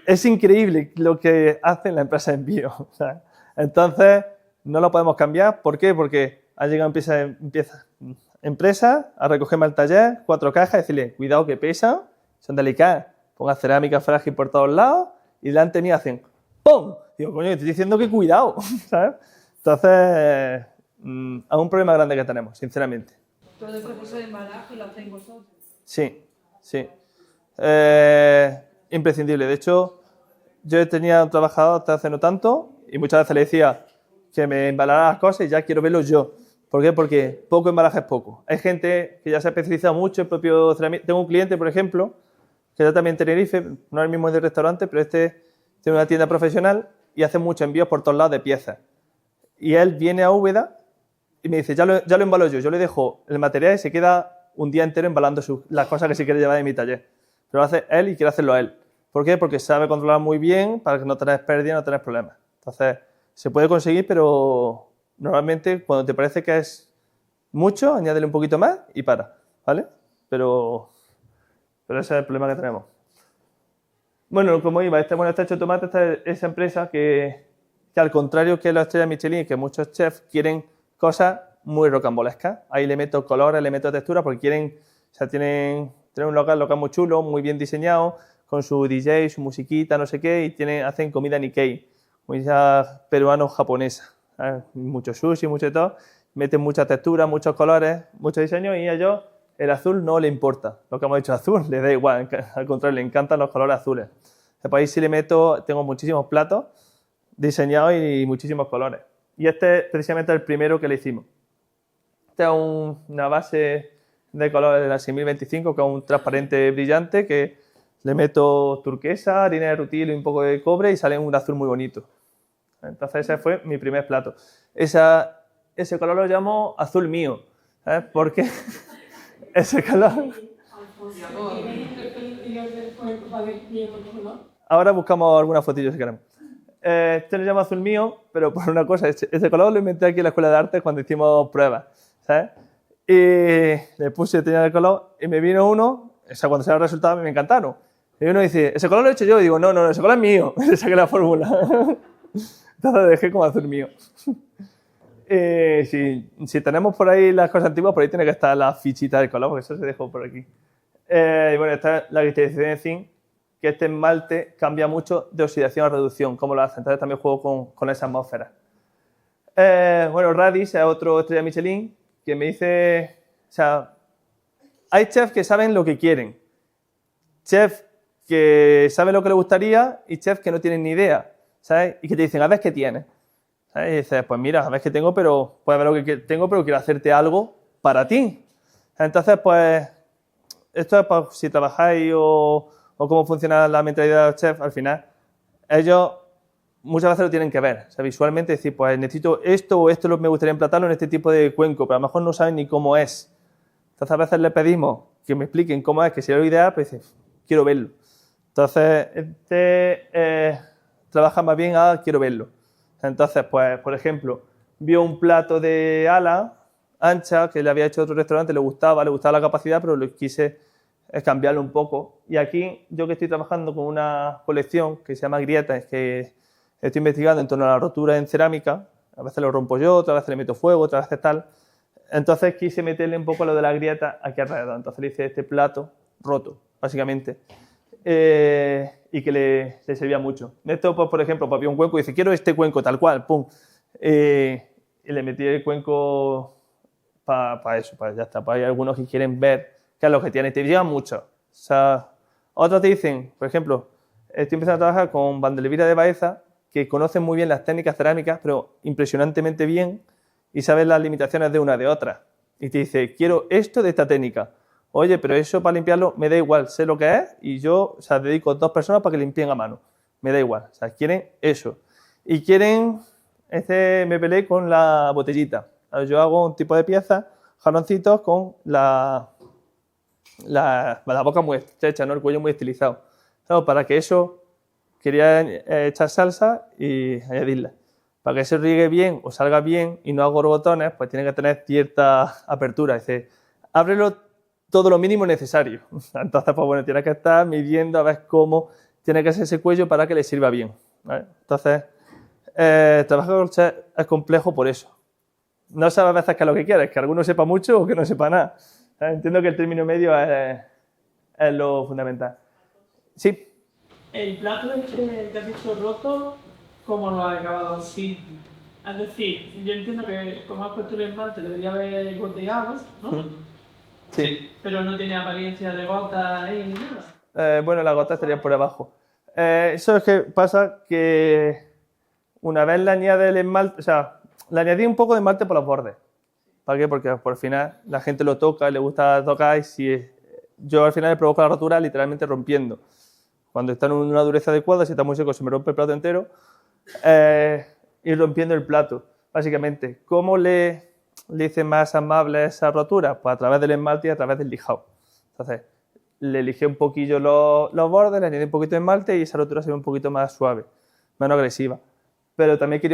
es increíble lo que hace la empresa de envío. O sea, entonces, no lo podemos cambiar. ¿Por qué? Porque ha llegado empresa a recogerme al taller 4 cajas y decirle, cuidado que pesan, son delicadas, ponga cerámica frágil por todos lados y delante mío hacen ¡pum! Digo, coño, te estoy diciendo que cuidado, ¿sabes? Entonces, es un problema grande que tenemos, sinceramente. Todo el proceso de embalaje lo hacéis vosotros. Sí. Imprescindible. De hecho, yo tenía un trabajador hasta hace no tanto y muchas veces le decía que me embalara las cosas y ya quiero verlo yo. ¿Por qué? Porque poco embalaje es poco. Hay gente que ya se ha especializado mucho en propio cerámica. Tengo un cliente, por ejemplo, que está también en Tenerife, no es el mismo del restaurante, pero este tiene una tienda profesional y hace muchos envíos por todos lados de piezas. Y él viene a Úbeda y me dice, ya lo embalo yo le dejo el material y se queda un día entero embalando las cosas que se quiere llevar de mi taller. Pero lo hace él y quiere hacerlo a él. ¿Por qué? Porque sabe controlar muy bien para que no tengas pérdida, no tengas problemas. Entonces, se puede conseguir, pero normalmente cuando te parece que es mucho, añádele un poquito más y para, ¿vale? Pero ese es el problema que tenemos. Bueno, como iba, este hecho tomate, esta es esa empresa que al contrario que la estrella Michelin, que muchos chefs quieren cosas muy rocambolescas. Ahí le meto colores, le meto textura porque quieren, o sea, tienen un local muy chulo, muy bien diseñado, con su DJ, su musiquita, no sé qué, y hacen comida Nikkei, comida peruano-japonesa. Mucho sushi, mucho de todo. Meten mucha textura, muchos colores, mucho diseño y a ellos el azul no le importa. Lo que hemos dicho azul, le da igual, al contrario, le encantan los colores azules. Después ahí sí le meto, tengo muchísimos platos diseñados y muchísimos colores. Y este es precisamente el primero que le hicimos. Este es una base de color de la 6025, que es un transparente brillante, que le meto turquesa, harina de rutilo y un poco de cobre y sale un azul muy bonito. Entonces ese fue mi primer plato. Ese color lo llamo azul mío. ¿Sabes por qué? Ese color. Ahora buscamos alguna fotillo si queremos. Este lo llamo azul mío, pero por una cosa, ese color lo inventé aquí en la Escuela de Arte cuando hicimos pruebas, ¿sabes? Y le puse, tenía el color, y me vino uno, o sea, cuando se los resultados me encantaron. Y uno dice, ¿ese color lo he hecho yo? Y digo, no, ese color es mío. Le saqué la fórmula. Entonces lo dejé como azul mío. Si tenemos por ahí las cosas antiguas, por ahí tiene que estar la fichita del color, porque eso se dejó por aquí. Y bueno, esta es la cristalización de zinc, que este esmalte cambia mucho de oxidación a reducción, como lo hace. Entonces también juego con esa atmósfera. Bueno, Radis es otro estrella Michelin que me dice, o sea, hay chefs que saben lo que quieren, chefs que saben lo que les gustaría y chefs que no tienen ni idea, ¿sabes? Y que te dicen, a ver qué tienes. ¿Sabes? Y dices, pues mira, a ver qué tengo, pero puedes ver lo que tengo, pero quiero hacerte algo para ti. Entonces, pues, esto es para si trabajáis o o cómo funciona la mentalidad de los chefs, al final, ellos muchas veces lo tienen que ver, o sea, visualmente decir, pues necesito esto o esto me gustaría emplatarlo en este tipo de cuenco, pero a lo mejor no saben ni cómo es. Entonces a veces les pedimos que me expliquen cómo es, que sería lo ideal, pues dicen, quiero verlo. Entonces, trabaja más bien a quiero verlo. Entonces, pues, por ejemplo, vio un plato de ala ancha que le había hecho otro restaurante, le gustaba la capacidad, pero lo quise cambiarlo un poco. Y aquí, yo que estoy trabajando con una colección que se llama Grietas, que estoy investigando en torno a la rotura en cerámica, a veces lo rompo yo, otras veces le meto fuego, otras veces tal. Entonces quise meterle un poco lo de la grieta aquí alrededor. Entonces le hice este plato roto, básicamente, y que le servía mucho. Esto, pues, por ejemplo, pues, había un cuenco y dice, quiero este cuenco tal cual, pum. Y le metí el cuenco para eso, ya está. Hay algunos que quieren ver qué es lo que tiene. Te llegan muchos. O sea, otros te dicen, por ejemplo, estoy empezando a trabajar con Vandelvira de Baeza, que conocen muy bien las técnicas cerámicas, pero impresionantemente bien, y saben las limitaciones de una de otra. Y te dice, quiero esto de esta técnica. Oye, pero eso para limpiarlo me da igual, sé lo que es, y yo, o sea, dedico 2 personas para que limpien a mano. Me da igual, o sea, quieren eso. Y quieren, me peleé con la botellita. Yo hago un tipo de pieza, jaloncitos con la boca muy estrecha, ¿no? El cuello muy estilizado. Claro, para que eso, quería echar salsa y añadirla. Para que se riegue bien o salga bien y no haga borbotones, pues tiene que tener cierta apertura. Es decir, ábrelo todo lo mínimo necesario. Entonces, pues bueno, tienes que estar midiendo a ver cómo tiene que ser ese cuello para que le sirva bien, ¿vale? Entonces, trabajar con chef es complejo por eso. No sabes a veces qué es lo que quieres, que alguno sepa mucho o que no sepa nada. Entiendo que el término medio es lo fundamental. Sí. El plato este que has visto roto, ¿cómo lo has acabado así? Es decir, yo entiendo que como has puesto el esmalte debería haber goteado, ¿no? Sí. Pero no tiene apariencia de gota ahí ni nada. Bueno, las gotas estarían por abajo. Eso es que pasa que una vez le añade el esmalte, o sea, le añadí un poco de esmalte por los bordes. ¿Para qué? Porque por el final la gente lo toca, le gusta tocar y si yo al final le provoco la rotura literalmente rompiendo. Cuando está en una dureza adecuada, si está muy seco se me rompe el plato entero, ir rompiendo el plato, básicamente. ¿Cómo le hice más amable esa rotura? Pues a través del esmalte y a través del lijado. Entonces, le lijé un poquillo los bordes, le añadí un poquito de esmalte y esa rotura se ve un poquito más suave, menos agresiva. Pero también he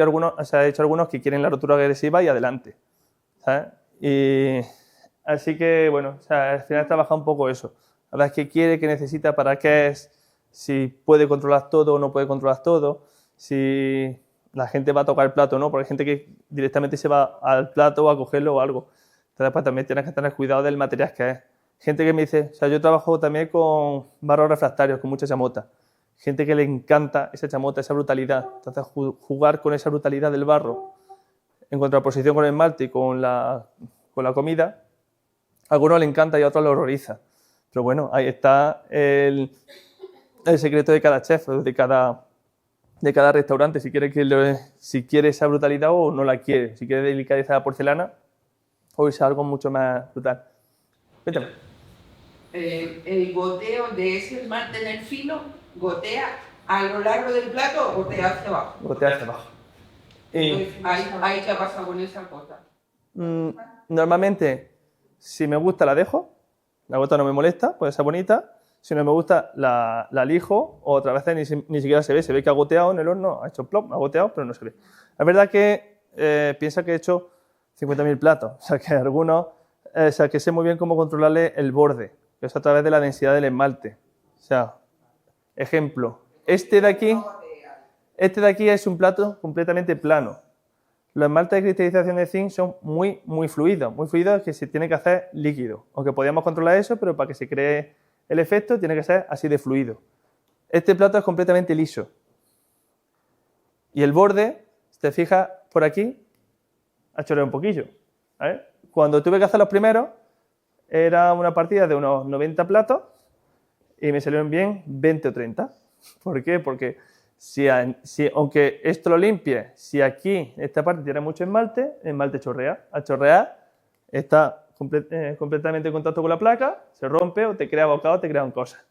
hecho algunos que quieren la rotura agresiva y adelante, ¿sabes? Y así que, bueno, o sea, al final he trabajado un poco eso. A ver qué quiere, qué necesita, para qué es, si puede controlar todo o no puede controlar todo, si la gente va a tocar el plato o no, porque hay gente que directamente se va al plato o a cogerlo o algo. Entonces, pues también tienes que tener cuidado del material que es. Gente que me dice, o sea, yo trabajo también con barros refractarios, con mucha chamota. Gente que le encanta esa chamota, esa brutalidad. Entonces, jugar con esa brutalidad del barro en contraposición con el esmalte y con la comida, a algunos le encanta y a otros le horroriza. Pero bueno, ahí está el secreto de cada chef, de cada restaurante, si quiere esa brutalidad o no la quiere, si quiere delicadeza de porcelana o es algo mucho más brutal. Cuéntame. El goteo de ese esmalte en el filo, ¿gotea a lo largo del plato o gotea hacia abajo? Gotea hacia abajo. Ahí te ha pasado con esa cosa. Normalmente, si me gusta la dejo, la gota no me molesta, puede ser bonita. Si no me gusta, la lijo, o otras veces ni siquiera se ve que ha goteado en el horno, ha hecho plop, ha goteado, pero no se ve. Es verdad que piensa que he hecho 50.000 platos, o sea que algunos, o sea que sé muy bien cómo controlarle el borde, que es a través de la densidad del esmalte. O sea, ejemplo, este de aquí es un plato completamente plano. Los esmaltes de cristalización de zinc son muy fluidos que se tiene que hacer líquido. Aunque podíamos controlar eso, pero para que se cree el efecto tiene que ser así de fluido. Este plato es completamente liso. Y el borde, si te fijas por aquí, ha chorreado un poquillo. ¿Vale? Cuando tuve que hacer los primeros, era una partida de unos 90 platos y me salieron bien 20 o 30. ¿Por qué? Porque si aunque esto lo limpie, si aquí, esta parte tiene mucho esmalte, el esmalte chorrea. Al chorrear, está completamente en contacto con la placa, se rompe o te crea bocado, te crean cosas.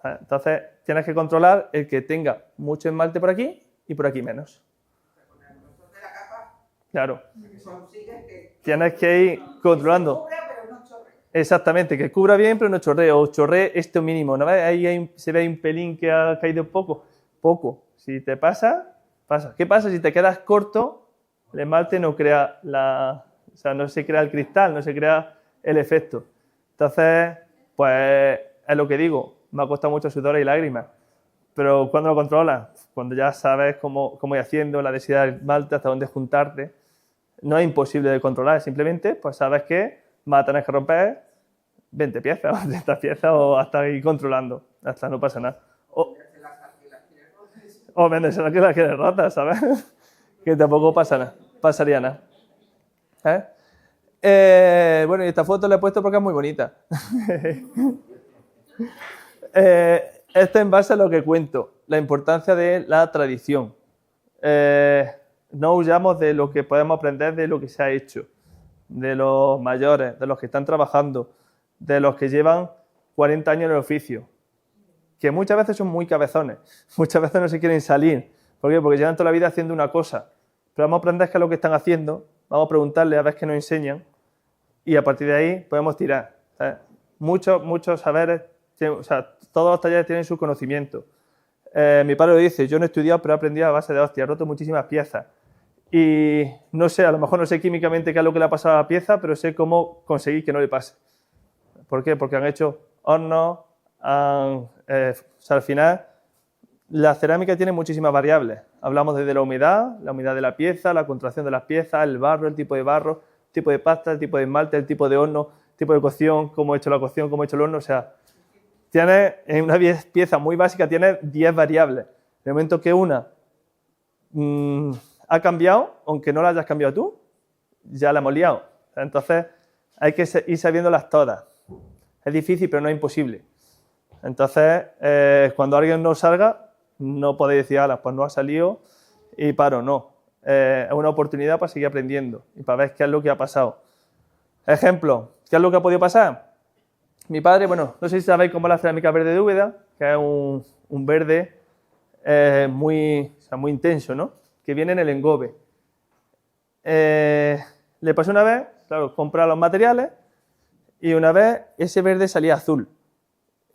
¿vale? Entonces, tienes que controlar el que tenga mucho esmalte por aquí y por aquí menos. De la capa, Claro. que consigue que Tienes que ir controlando. cubra, pero no chorre. Exactamente, que cubra bien, pero no chorree, o chorree esto mínimo. ¿No ves? Ahí se ve un pelín que ha caído poco. Poco. Si te pasa, pasa. ¿Qué pasa? Si te quedas corto, el esmalte no crea o sea, no se crea el cristal, no se crea el efecto. Entonces, pues es lo que digo, me ha costado mucho sudor y lágrimas. Pero cuando lo controlas, cuando ya sabes cómo ir haciendo, la densidad del esmalte, hasta dónde juntarte, no es imposible de controlar, simplemente pues sabes que vas a tener que romper 20 piezas o 30 piezas o hasta ir controlando, hasta no pasa nada. O vendérsela que la quieres rota, ¿sabes? Que tampoco pasa nada, pasaría nada. Bueno, y esta foto la he puesto porque es muy bonita. Esto en base a lo que cuento, la importancia de la tradición. No huyamos de lo que podemos aprender de lo que se ha hecho, de los mayores, de los que están trabajando, de los que llevan 40 años en el oficio, que muchas veces son muy cabezones, muchas veces no se quieren salir. ¿Por qué? Porque llevan toda la vida haciendo una cosa, pero vamos a aprender qué es lo que están haciendo, vamos a preguntarles a ver qué nos enseñan y a partir de ahí podemos tirar. Muchos saberes, o sea, todos los talleres tienen su conocimiento. Mi padre lo dice, yo no he estudiado, pero he aprendido a base de hostia, he roto muchísimas piezas. Y no sé, a lo mejor no sé químicamente qué es lo que le ha pasado a la pieza, pero sé cómo conseguir que no le pase. ¿Por qué? Porque han hecho hornos, o sea, al final la cerámica tiene muchísimas variables. Hablamos desde la humedad de la pieza, la contracción de las piezas, el barro, el tipo de barro, el tipo de pasta, el tipo de esmalte, el tipo de horno, el tipo de cocción, cómo he hecho la cocción, cómo he hecho el horno, o sea, tiene, en una pieza muy básica tiene 10 variables. En el momento que una ha cambiado, aunque no la hayas cambiado tú, ya la hemos liado. Entonces, hay que ir sabiéndolas todas. Es difícil, pero no es imposible. Entonces, cuando alguien no salga, no podéis decir, pues no ha salido y paro, no. Es una oportunidad para seguir aprendiendo y para ver qué es lo que ha pasado. Ejemplo, ¿qué es lo que ha podido pasar? Mi padre, bueno, no sé si sabéis cómo es la cerámica verde de Úbeda, que es un verde muy intenso, ¿no? Que viene en el engobe. Le pasó una vez, claro, comprar los materiales y una vez ese verde salía azul.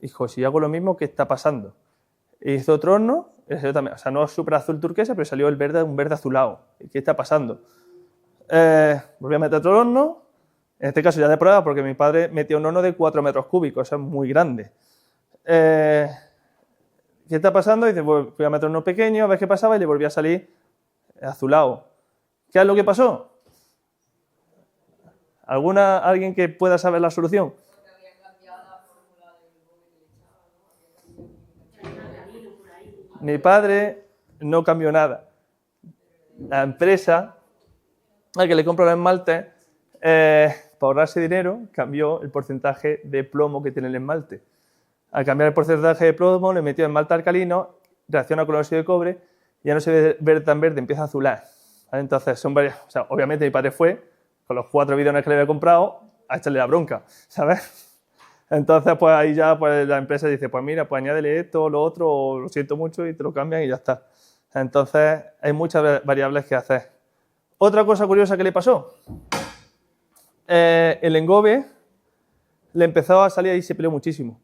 Dijo, si hago lo mismo, ¿qué está pasando? Hizo otro horno, también, o sea, no súper azul turquesa, pero salió un verde azulado. ¿Qué está pasando? Volví a meter otro horno, en este caso ya de prueba, porque mi padre metió un horno de 4 metros cúbicos, eso es muy grande. ¿Qué está pasando? Dice, pues voy a meter uno pequeño, a ver qué pasaba, y le volví a salir azulado. ¿Qué es lo que pasó? ¿Alguien que pueda saber la solución? Mi padre no cambió nada. La empresa al que le compró los esmaltes, para ahorrarse dinero, cambió el porcentaje de plomo que tiene el esmalte. Al cambiar el porcentaje de plomo, le metió esmalte alcalino, reacciona con el óxido de cobre, ya no se ve tan verde, empieza a azular. ¿Vale? Entonces, son varias. O sea, obviamente mi padre fue, con los 4 bidones que le había comprado, a echarle la bronca, ¿sabes? Entonces, pues ahí ya pues, la empresa dice, pues mira, pues añádele esto o lo otro, o lo siento mucho, y te lo cambian y ya está. Entonces, hay muchas variables que hacer. Otra cosa curiosa que le pasó, el engobe le empezó a salir y se peleó muchísimo.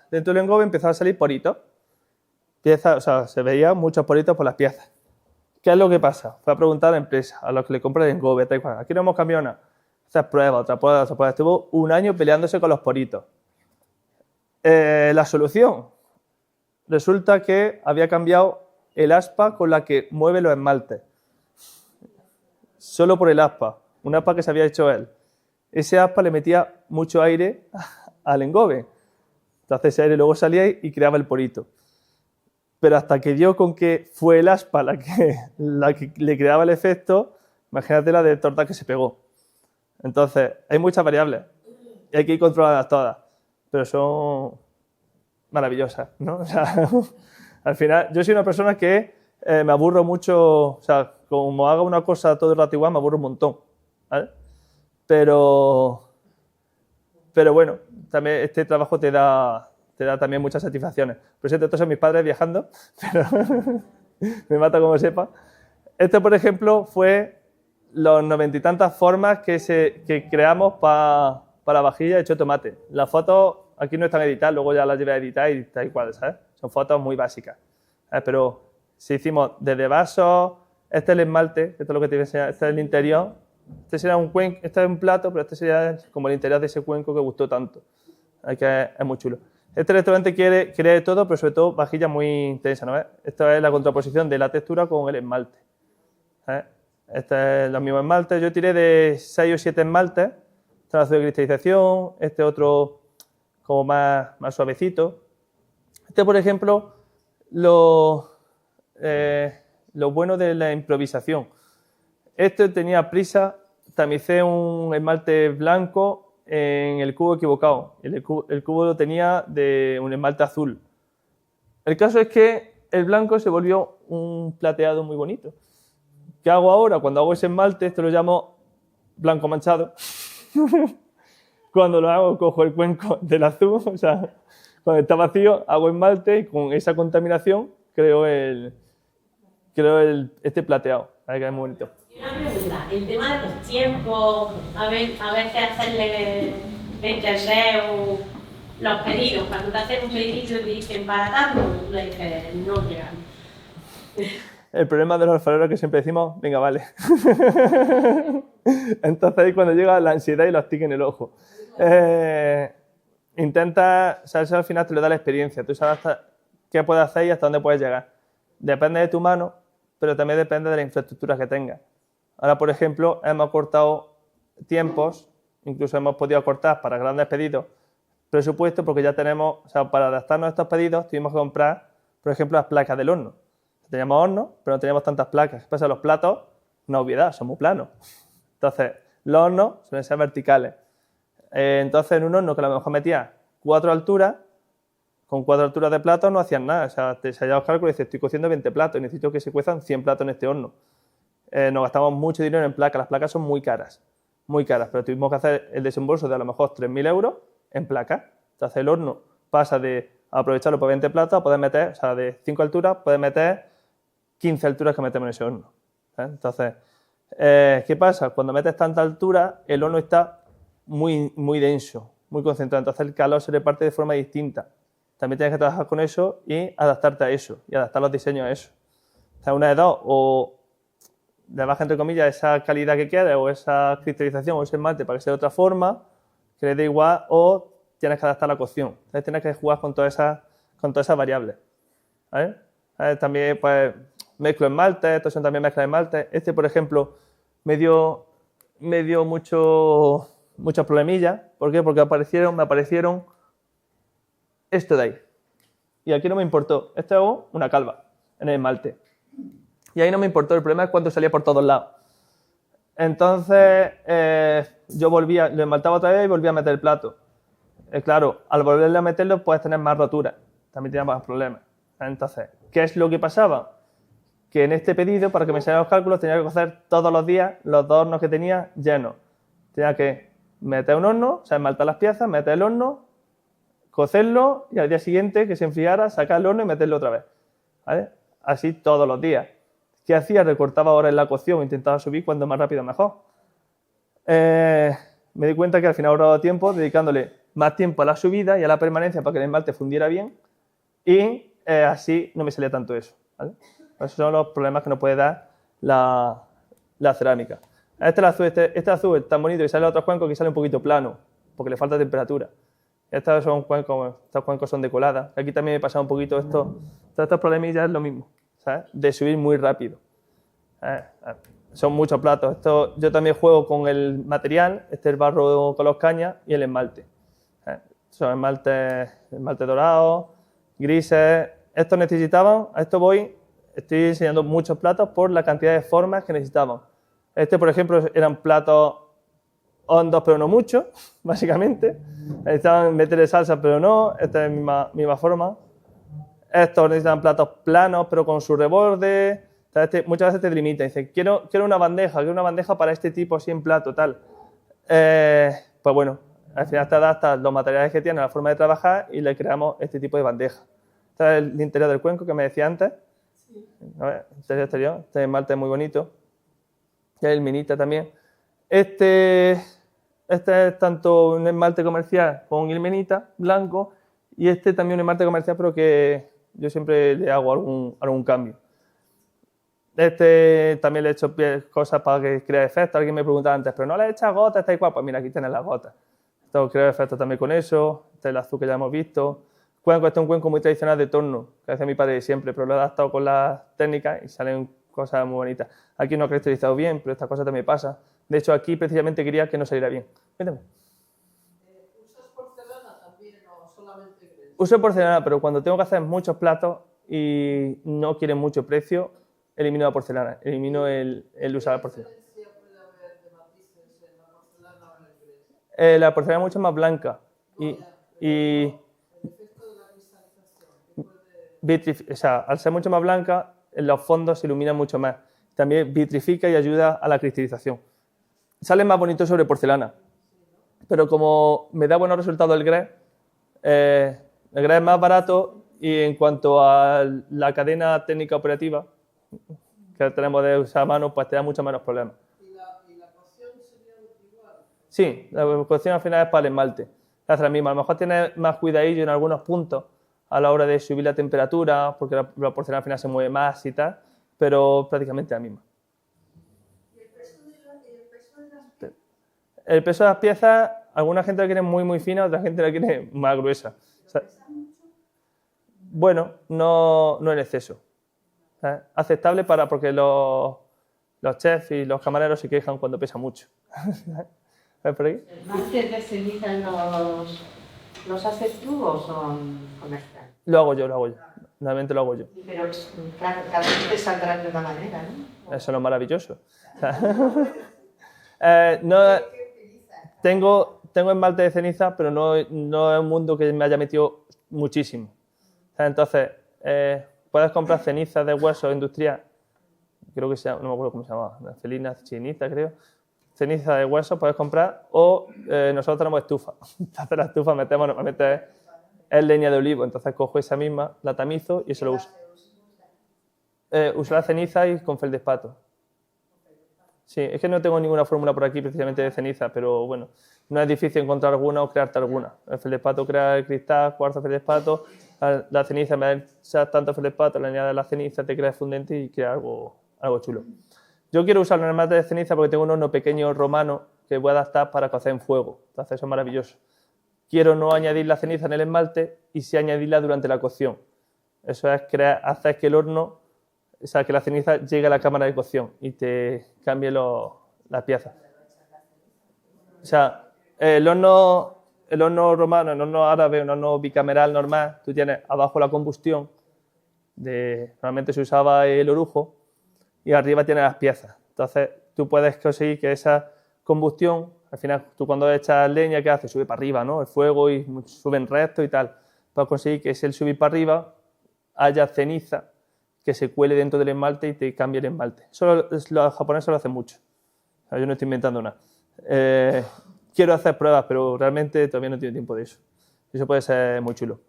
Dentro del engobe empezó a salir poritos. O sea, se veían muchos poritos por las piezas. ¿Qué es lo que pasa? Fue a preguntar a la empresa, a los que le compran el engobe, aquí no hemos cambiado nada. Hacer pruebas, otra prueba. Estuvo un año peleándose con los poritos. La solución, resulta que había cambiado el aspa con la que mueve los esmaltes. Solo por el aspa, un aspa que se había hecho él. Ese aspa le metía mucho aire al engobe. Entonces ese aire luego salía y creaba el porito. Pero hasta que dio con que fue el aspa la que le creaba el efecto, imagínate la de torta que se pegó. Entonces, hay muchas variables y hay que ir controladas todas, pero son maravillosas, ¿no? O sea, al final, yo soy una persona que me aburro mucho, o sea, como haga una cosa todo el rato igual, me aburro un montón, ¿vale? Pero bueno, también este trabajo te da te da también muchas satisfacciones. Por cierto, estos son mis padres viajando, pero me mata como sepa. Esto, por ejemplo, fue los 90 y tantas formas que creamos para vajilla hecho tomate. Las fotos aquí no están editadas, luego ya las llevé a editar y está igual, ¿sabes? Son fotos muy básicas. Pero si hicimos desde vasos, este es el esmalte, esto es lo que te voy a enseñar, este es el interior. Este sería un cuenco, este es un plato, pero este sería como el interior de ese cuenco que gustó tanto. Que es muy chulo. Este restaurante quiere de todo, pero sobre todo vajilla muy intensa, ¿no ves? Esta es la contraposición de la textura con el esmalte. Este es los mismos esmaltes. Yo tiré de 6 o 7 esmaltes. Este es el azul de cristalización, este otro como más suavecito. Este, por ejemplo, lo bueno de la improvisación. Este tenía prisa, tamicé un esmalte blanco en el cubo equivocado. El cubo lo tenía de un esmalte azul. El caso es que el blanco se volvió un plateado muy bonito. ¿Qué hago ahora? Cuando hago ese esmalte, esto lo llamo blanco manchado. Cuando lo hago, cojo el cuenco del azul, o sea, cuando está vacío, hago esmalte y con esa contaminación creo este plateado. ¿Sabes? Que es muy bonito. Y una pregunta, el tema de los tiempos, a veces hacerle entender los pedidos, cuando te hacen un pedido y te dicen para tanto, tú le dices, no llegan. El problema de los alfareros es que siempre decimos, venga, vale. Entonces ahí cuando llega la ansiedad y los tics en el ojo. Intenta, sabes, al final te lo da la experiencia, tú sabes qué puedes hacer y hasta dónde puedes llegar. Depende de tu mano, pero también depende de la infraestructura que tengas. Ahora, por ejemplo, hemos cortado tiempos, incluso hemos podido cortar para grandes pedidos, presupuesto, porque ya tenemos, o sea, para adaptarnos a estos pedidos tuvimos que comprar, por ejemplo, las placas del horno. Teníamos horno, pero no teníamos tantas placas. ¿Qué pasa? Los platos, una obviedad, son muy planos. Entonces, los hornos suelen ser verticales. Entonces, en un horno que a lo mejor metía 4 alturas, con 4 alturas de platos no hacían nada. O sea, te salían los cálculos y dices, estoy cociendo 20 platos y necesito que se cuezan 100 platos en este horno. Nos gastamos mucho dinero en placas. Las placas son muy caras, pero tuvimos que hacer el desembolso de a lo mejor 3.000 euros en placas. Entonces, el horno pasa de aprovecharlo por 20 platos a poder meter, o sea, de 5 alturas, puedes meter 15 alturas que metemos en ese horno. Entonces, ¿qué pasa? Cuando metes tanta altura, el horno está muy denso, muy concentrado. Entonces, el calor se reparte de forma distinta. También tienes que trabajar con eso y adaptarte a eso, y adaptar los diseños a eso. O sea, una de dos, o le bajas, entre comillas, esa calidad que quieres, o esa cristalización, o ese esmalte para que sea de otra forma, que le dé igual, o tienes que adaptar la cocción. Entonces, tienes que jugar con todas esas variables. ¿Vale? También, pues, mezclo esmaltes, estos son también mezclas de esmaltes. Este, por ejemplo, me dio muchos problemillas. ¿Por qué? Porque me aparecieron esto de ahí. Y aquí no me importó. Esto es una calva en el esmalte. Y ahí no me importó. El problema es cuando salía por todos lados. Entonces, yo lo esmaltaba otra vez y volvía a meter el plato. Claro, al volverle a meterlo puedes tener más roturas. También tenía más problemas. Entonces, ¿qué es lo que pasaba? Que en este pedido, para que me salieran los cálculos, tenía que cocer todos los días los 2 hornos que tenía llenos. Tenía que meter un horno, o sea, esmaltar las piezas, meter el horno, cocerlo y al día siguiente, que se enfriara, sacar el horno y meterlo otra vez. ¿Vale? Así todos los días. ¿Qué hacía? Recortaba horas en la cocción, intentaba subir cuanto más rápido mejor. Me di cuenta que al final ahorraba tiempo dedicándole más tiempo a la subida y a la permanencia para que el esmalte fundiera bien y así no me salía tanto eso. ¿Vale? Esos son los problemas que nos puede dar la cerámica. Este azul es tan bonito y sale a otros cuencos que sale un poquito plano, porque le falta temperatura. Estos cuencos son de colada. Aquí también me pasa un poquito todos estos problemillas es lo mismo, ¿sabes? De subir muy rápido. Son muchos platos. Yo también juego con el material, este es el barro con los cañas y el esmalte. Son esmalte dorado, grises. Estos necesitaban, a esto estoy enseñando muchos platos por la cantidad de formas que necesitaban. Este, por ejemplo, eran platos hondos, pero no mucho, básicamente. Necesitaban meterle salsa, pero no. Esta es la misma forma. Estos necesitaban platos planos, pero con su reborde. Muchas veces te limita. Dice, quiero una bandeja para este tipo, así en plato, tal. Pues bueno, al final te adaptas los materiales que tiene, la forma de trabajar y le creamos este tipo de bandeja. Este es el interior del cuenco que me decía antes. A ver, interior, exterior. Este esmalte es muy bonito. Y el minita también. Este es tanto un esmalte comercial con ilmenita blanco y este también un esmalte comercial, pero que yo siempre le hago algún cambio. Este también le he hecho cosas para que cree efectos. Alguien me preguntaba antes, pero no le echas gotas, está igual. Pues mira, aquí tienes las gotas. Esto crea efectos también con eso. Este es el azul que ya hemos visto. Cuenco, este es un cuenco muy tradicional de torno, que hace mi padre siempre, pero lo he adaptado con las técnicas y salen cosas muy bonitas. Aquí no ha cristalizado bien, pero estas cosas también pasa. De hecho, aquí precisamente quería que no saliera bien. Cuéntame. ¿Usas porcelana también o solamente gres? Uso porcelana, pero cuando tengo que hacer muchos platos y no quieren mucho precio, elimino la porcelana, elimino el usar porcelana. ¿Qué diferencia puede haber de matices en la porcelana o en el gres? La porcelana es mucho más blanca y El efecto de la cristalización, o sea, al ser mucho más blanca, en los fondos se ilumina mucho más. También vitrifica y ayuda a la cristalización. Sale más bonito sobre porcelana, pero como me da buenos resultados el gres es más barato y en cuanto a la cadena técnica operativa que tenemos de usar a mano, pues te da mucho menos problemas. ¿Y la cocción sería igual? Sí, la cocción al final es para el esmalte. Es la misma. A lo mejor tiene más cuidadillo en algunos puntos a la hora de subir la temperatura, porque la porcelana al final se mueve más y tal, pero prácticamente la misma. ¿Y el peso de las piezas? El peso de las piezas, alguna gente la quiere muy, muy fina, otra gente la quiere más gruesa. O sea, bueno, no en exceso. Aceptable porque los chefs y los camareros se quejan cuando pesa mucho. ¿Ves por ahí? ¿Máster de ceniza los haces tú o son comerciales? Lo hago yo. Normalmente lo hago yo. Pero claro, cada vez te saldrán de una manera, ¿no? Eso es lo maravilloso. Tengo esmalte de ceniza, pero no es un mundo que me haya metido muchísimo. Entonces, puedes comprar ceniza de hueso industrial, creo que se llama, no me acuerdo cómo se llama, felina ceniza, creo. Ceniza de hueso puedes comprar, o nosotros tenemos estufa. Entonces la estufa normalmente es leña de olivo, entonces cojo esa misma, la tamizo y eso lo uso. Uso la ceniza y con feldespato. Sí, es que no tengo ninguna fórmula por aquí precisamente de ceniza, pero bueno, no es difícil encontrar alguna o crearte alguna. El feldespato crea el cristal, cuarzo feldespato, la ceniza, en vez de usar tanto feldespato, le añades la ceniza, te crea fundente y crea algo chulo. Yo quiero usar un esmalte de ceniza porque tengo un horno pequeño romano que voy a adaptar para cocer en fuego, entonces eso es maravilloso. Quiero no añadir la ceniza en el esmalte y sí añadirla durante la cocción. Eso es hacer que el horno, o sea, que la ceniza llegue a la cámara de cocción y te cambie las piezas. O sea, el horno romano, el horno árabe, un horno bicameral normal, tú tienes abajo la combustión, normalmente se usaba el orujo, y arriba tienes las piezas. Entonces, tú puedes conseguir que esa combustión, al final, tú cuando echas leña, ¿qué haces? Sube para arriba, ¿no? El fuego y suben recto y tal. Puedes conseguir que el subir para arriba haya ceniza que se cuele dentro del esmalte y te cambie el esmalte. Eso los japoneses lo hacen mucho. O sea, yo no estoy inventando nada. Quiero hacer pruebas, pero realmente todavía no tengo tiempo de eso. Eso puede ser muy chulo.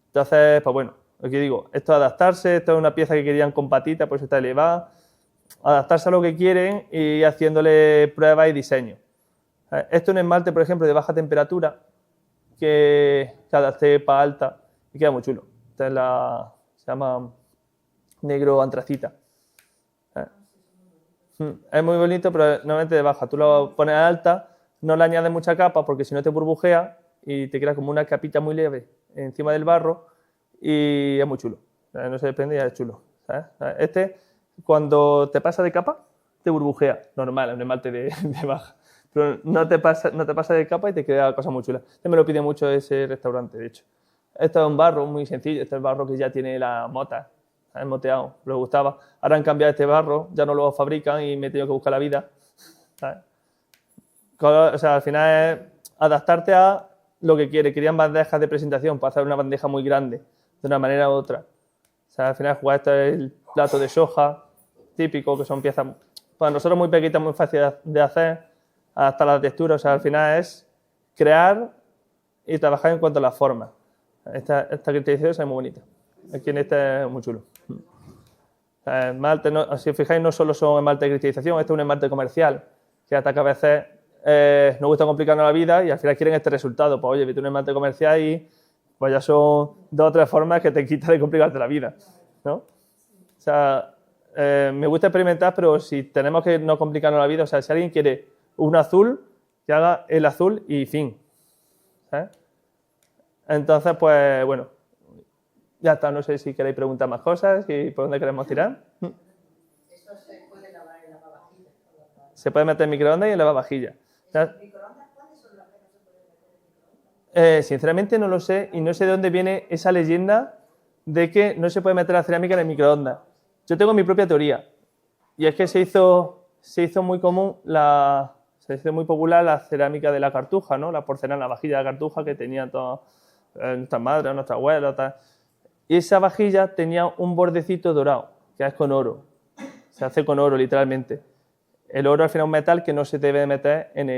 Entonces, pues bueno, lo que digo, esto es adaptarse, esto es una pieza que querían con patitas, por eso está elevada. Adaptarse a lo que quieren y ir haciéndole pruebas y diseño. Esto es un esmalte, por ejemplo, de baja temperatura que adapté para alta y queda muy chulo. Esta es se llama negro antracita. Es muy bonito, pero normalmente de baja. Tú lo pones a alta, no le añades mucha capa porque si no te burbujea y te queda como una capita muy leve encima del barro y es muy chulo. No se desprende y es chulo. ¿Sabes? Este, cuando te pasa de capa, te burbujea. Normal, es un esmalte de baja. Pero no te pasa de capa y te queda cosa muy chula. Este me lo pide mucho ese restaurante, de hecho. Esto es un barro muy sencillo. Este es el barro que ya tiene la mota. ¿Sabes? Moteado, me gustaba. Ahora han cambiado este barro, ya no lo fabrican y me he tenido que buscar la vida. ¿Sabes? O sea, al final es adaptarte a lo que quieres. Querían bandejas de presentación para hacer una bandeja muy grande, de una manera u otra. O sea, al final jugar esto es el plato de soja, típico, que son piezas para nosotros muy pequeñitas, muy fáciles de hacer, adaptar la textura. O sea, al final es crear y trabajar en cuanto a la forma. Esta cristalización es muy bonita. Aquí en este es muy chulo. Esmalte, no, si os fijáis, no solo son esmalte de cristalización, este es un esmalte comercial, que hasta que a veces nos gusta complicarnos la vida y al final quieren este resultado. Pues oye, vete un esmalte comercial y pues ya son 2 o 3 formas que te quitan de complicarte la vida, ¿no? O sea, me gusta experimentar, pero si tenemos que no complicarnos la vida, o sea, si alguien quiere un azul, que haga el azul y fin. ¿Sabes? Entonces, pues bueno, ya está. No sé si queréis preguntar más cosas y por dónde queremos tirar. Esto se puede lavar en lavavajillas. Se puede meter en microondas y en lavavajillas. ¿Microondas cuáles son las que no se pueden meter en microondas? Sinceramente no lo sé y no sé de dónde viene esa leyenda de que no se puede meter la cerámica en el microondas. Yo tengo mi propia teoría y es que se hizo muy común se hizo muy popular la cerámica de la Cartuja, ¿no? La porcelana, la vajilla de la Cartuja que tenían todas nuestras madres, nuestras abuelas, tal. Y esa vajilla tenía un bordecito dorado, que es con oro. Se hace con oro, literalmente. El oro al final es un metal que no se debe meter en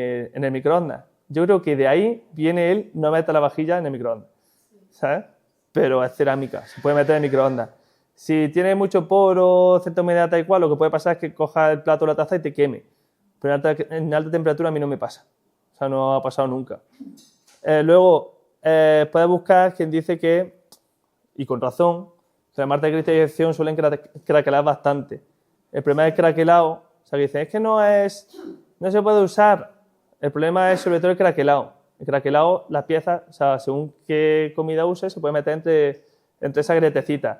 el microondas. Yo creo que de ahí viene el no meter la vajilla en el microondas, ¿sabes? Pero es cerámica, se puede meter en el microondas. Si tiene mucho poro, cierta humedad, tal y cual, lo que puede pasar es que cojas el plato o la taza y te queme. Pero en alta temperatura a mí no me pasa. O sea, no ha pasado nunca. Luego, puedes buscar quien dice que, y con razón, que las marcas de cristalización suelen craquelar bastante. El problema del craquelado, o sea, que dicen, es que no se puede usar. El problema es sobre todo el craquelado. El craquelado, las piezas, o sea, según qué comida uses, se puede meter entre esas gretecitas.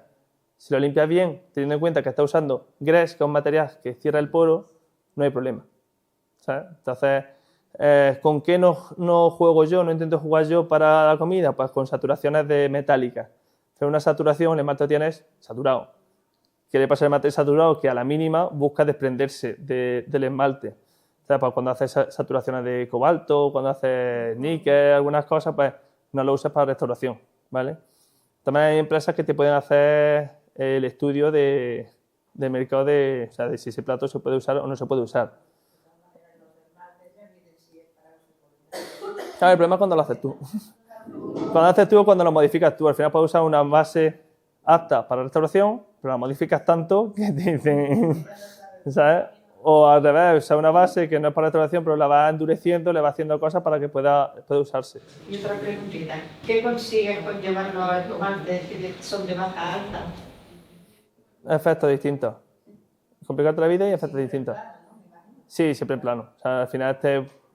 Si lo limpias bien, teniendo en cuenta que estás usando grés, que es un material que cierra el poro, no hay problema. ¿Sabes? Entonces, ¿con qué no juego yo, no intento jugar yo para la comida? Pues con saturaciones de metálicas. En una saturación, el esmalte lo tienes saturado. ¿Qué le pasa al esmalte saturado? Que a la mínima busca desprenderse del esmalte. O sea, pues cuando haces saturaciones de cobalto, cuando haces níquel, algunas cosas, pues no lo usas para restauración, ¿vale? También hay empresas que te pueden hacer el estudio de mercado o sea, de si ese plato se puede usar o no se puede usar. Claro, el problema es cuando lo haces tú. Cuando lo haces tú o cuando lo modificas tú. Al final puedes usar una base apta para restauración, pero la modificas tanto que te dicen, ¿sabes? O al revés, usar una base que no es para restauración, pero la vas endureciendo, le vas haciendo cosas para que pueda usarse. Y otra preguntita, ¿qué consigues con llevarlo a tomates que son de baja alta? Efectos distintos. Complicarte la vida y efectos distintos. Sí, siempre en plano. O sea, al final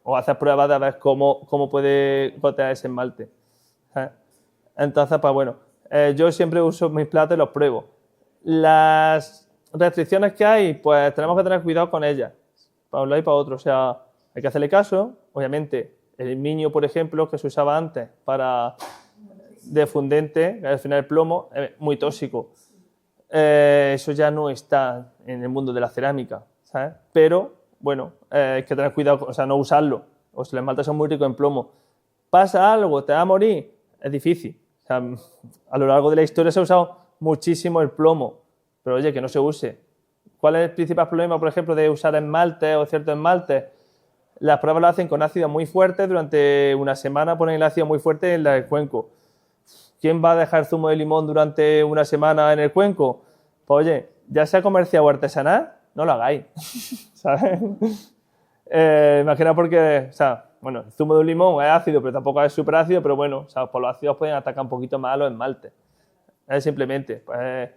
o haces pruebas de ver cómo puede gotear ese esmalte. ¿Sabes? Entonces, pues bueno, yo siempre uso mis platos y los pruebo. Las restricciones que hay, pues tenemos que tener cuidado con ellas, para un lado y para otro. O sea, hay que hacerle caso. Obviamente, el miño, por ejemplo, que se usaba antes de fundente, al final el plomo, es muy tóxico. Eso ya no está en el mundo de la cerámica, ¿sabes? Pero, bueno, hay que tener cuidado, o sea, no usarlo. O si los esmaltes son muy ricos en plomo. ¿Pasa algo? ¿Te va a morir? Es difícil. O sea, a lo largo de la historia se ha usado muchísimo el plomo. Pero oye, que no se use. ¿Cuál es el principal problema, por ejemplo, de usar esmaltes o ciertos esmaltes? Las pruebas lo hacen con ácido muy fuerte. Durante una semana ponen el ácido muy fuerte en el cuenco. ¿Quién va a dejar zumo de limón durante una semana en el cuenco? Pues oye, ya sea comercial o artesanal, no lo hagáis. ¿Sabes? Imagina porque, o sea, bueno, el zumo de un limón es ácido, pero tampoco es súper ácido, pero bueno, o sea, por los ácidos pueden atacar un poquito más a los esmaltes. Simplemente, pues,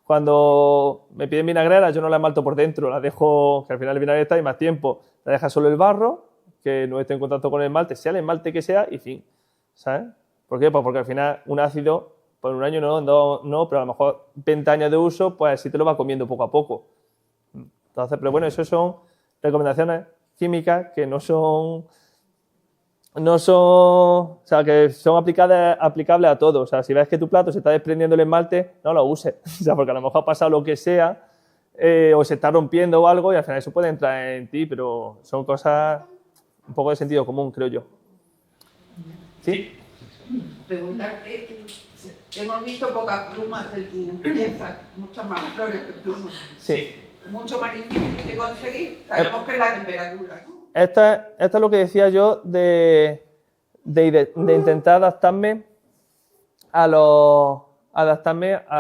cuando me piden vinagrera, yo no la esmalto por dentro, la dejo, que al final el vinagre está y más tiempo, la deja solo el barro, que no esté en contacto con el esmalte, sea el esmalte que sea, y fin, ¿sabes? ¿Por qué? Pues porque al final un ácido, por un año no, pero a lo mejor 20 años de uso, pues sí te lo va comiendo poco a poco. Entonces, pero bueno, eso son recomendaciones químicas que no son, o sea, que son aplicables a todo. O sea, si ves que tu plato se está desprendiendo el esmalte, no lo uses. O sea, porque a lo mejor ha pasado lo que sea, o se está rompiendo o algo, y al final eso puede entrar en ti, pero son cosas un poco de sentido común, creo yo. ¿Sí? Preguntarte, hemos visto pocas plumas de tu pieza, muchas más flores que plumas. Sí. Mucho más difícil de conseguir. Sabemos que es la temperatura, ¿no? Esto es lo que decía yo de de intentar adaptarme a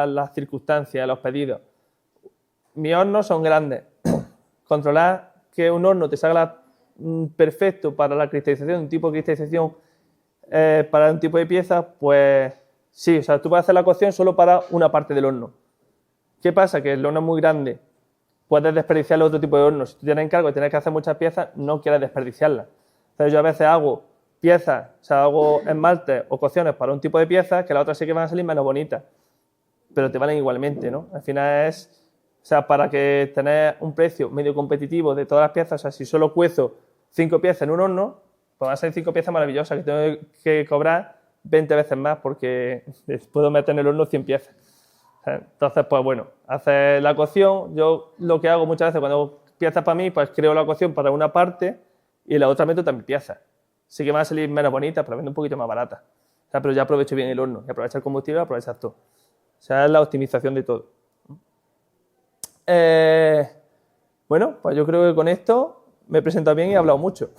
las circunstancias, a los pedidos. Mis hornos son grandes. Controlar que un horno te salga perfecto para la cristalización, un tipo de cristalización para un tipo de pieza, pues sí, o sea, tú puedes hacer la cocción solo para una parte del horno. ¿Qué pasa? Que el horno es muy grande, puedes desperdiciar otro tipo de hornos. Si tú tienes encargo y tienes que hacer muchas piezas, no quieres desperdiciarlas. Entonces yo a veces hago piezas, o sea, hago esmaltes o cocciones para un tipo de piezas que las otras sí que van a salir menos bonitas, pero te valen igualmente, ¿no? Al final es, o sea, para que tener un precio medio competitivo de todas las piezas, o sea, si solo cuezo 5 piezas en un horno, pues van a ser 5 piezas maravillosas que tengo que cobrar 20 veces más porque puedo meter en el horno 100 piezas. Entonces, pues bueno, hacer la cocción, yo lo que hago muchas veces cuando hago piezas para mí, pues creo la cocción para una parte y la otra meto también piezas. Sí que van a salir menos bonitas, pero vendo un poquito más baratas. O sea, pero ya aprovecho bien el horno, y aprovecho el combustible y aprovechar todo. O sea, es la optimización de todo. Bueno, pues yo creo que con esto me he presentado bien y he hablado mucho.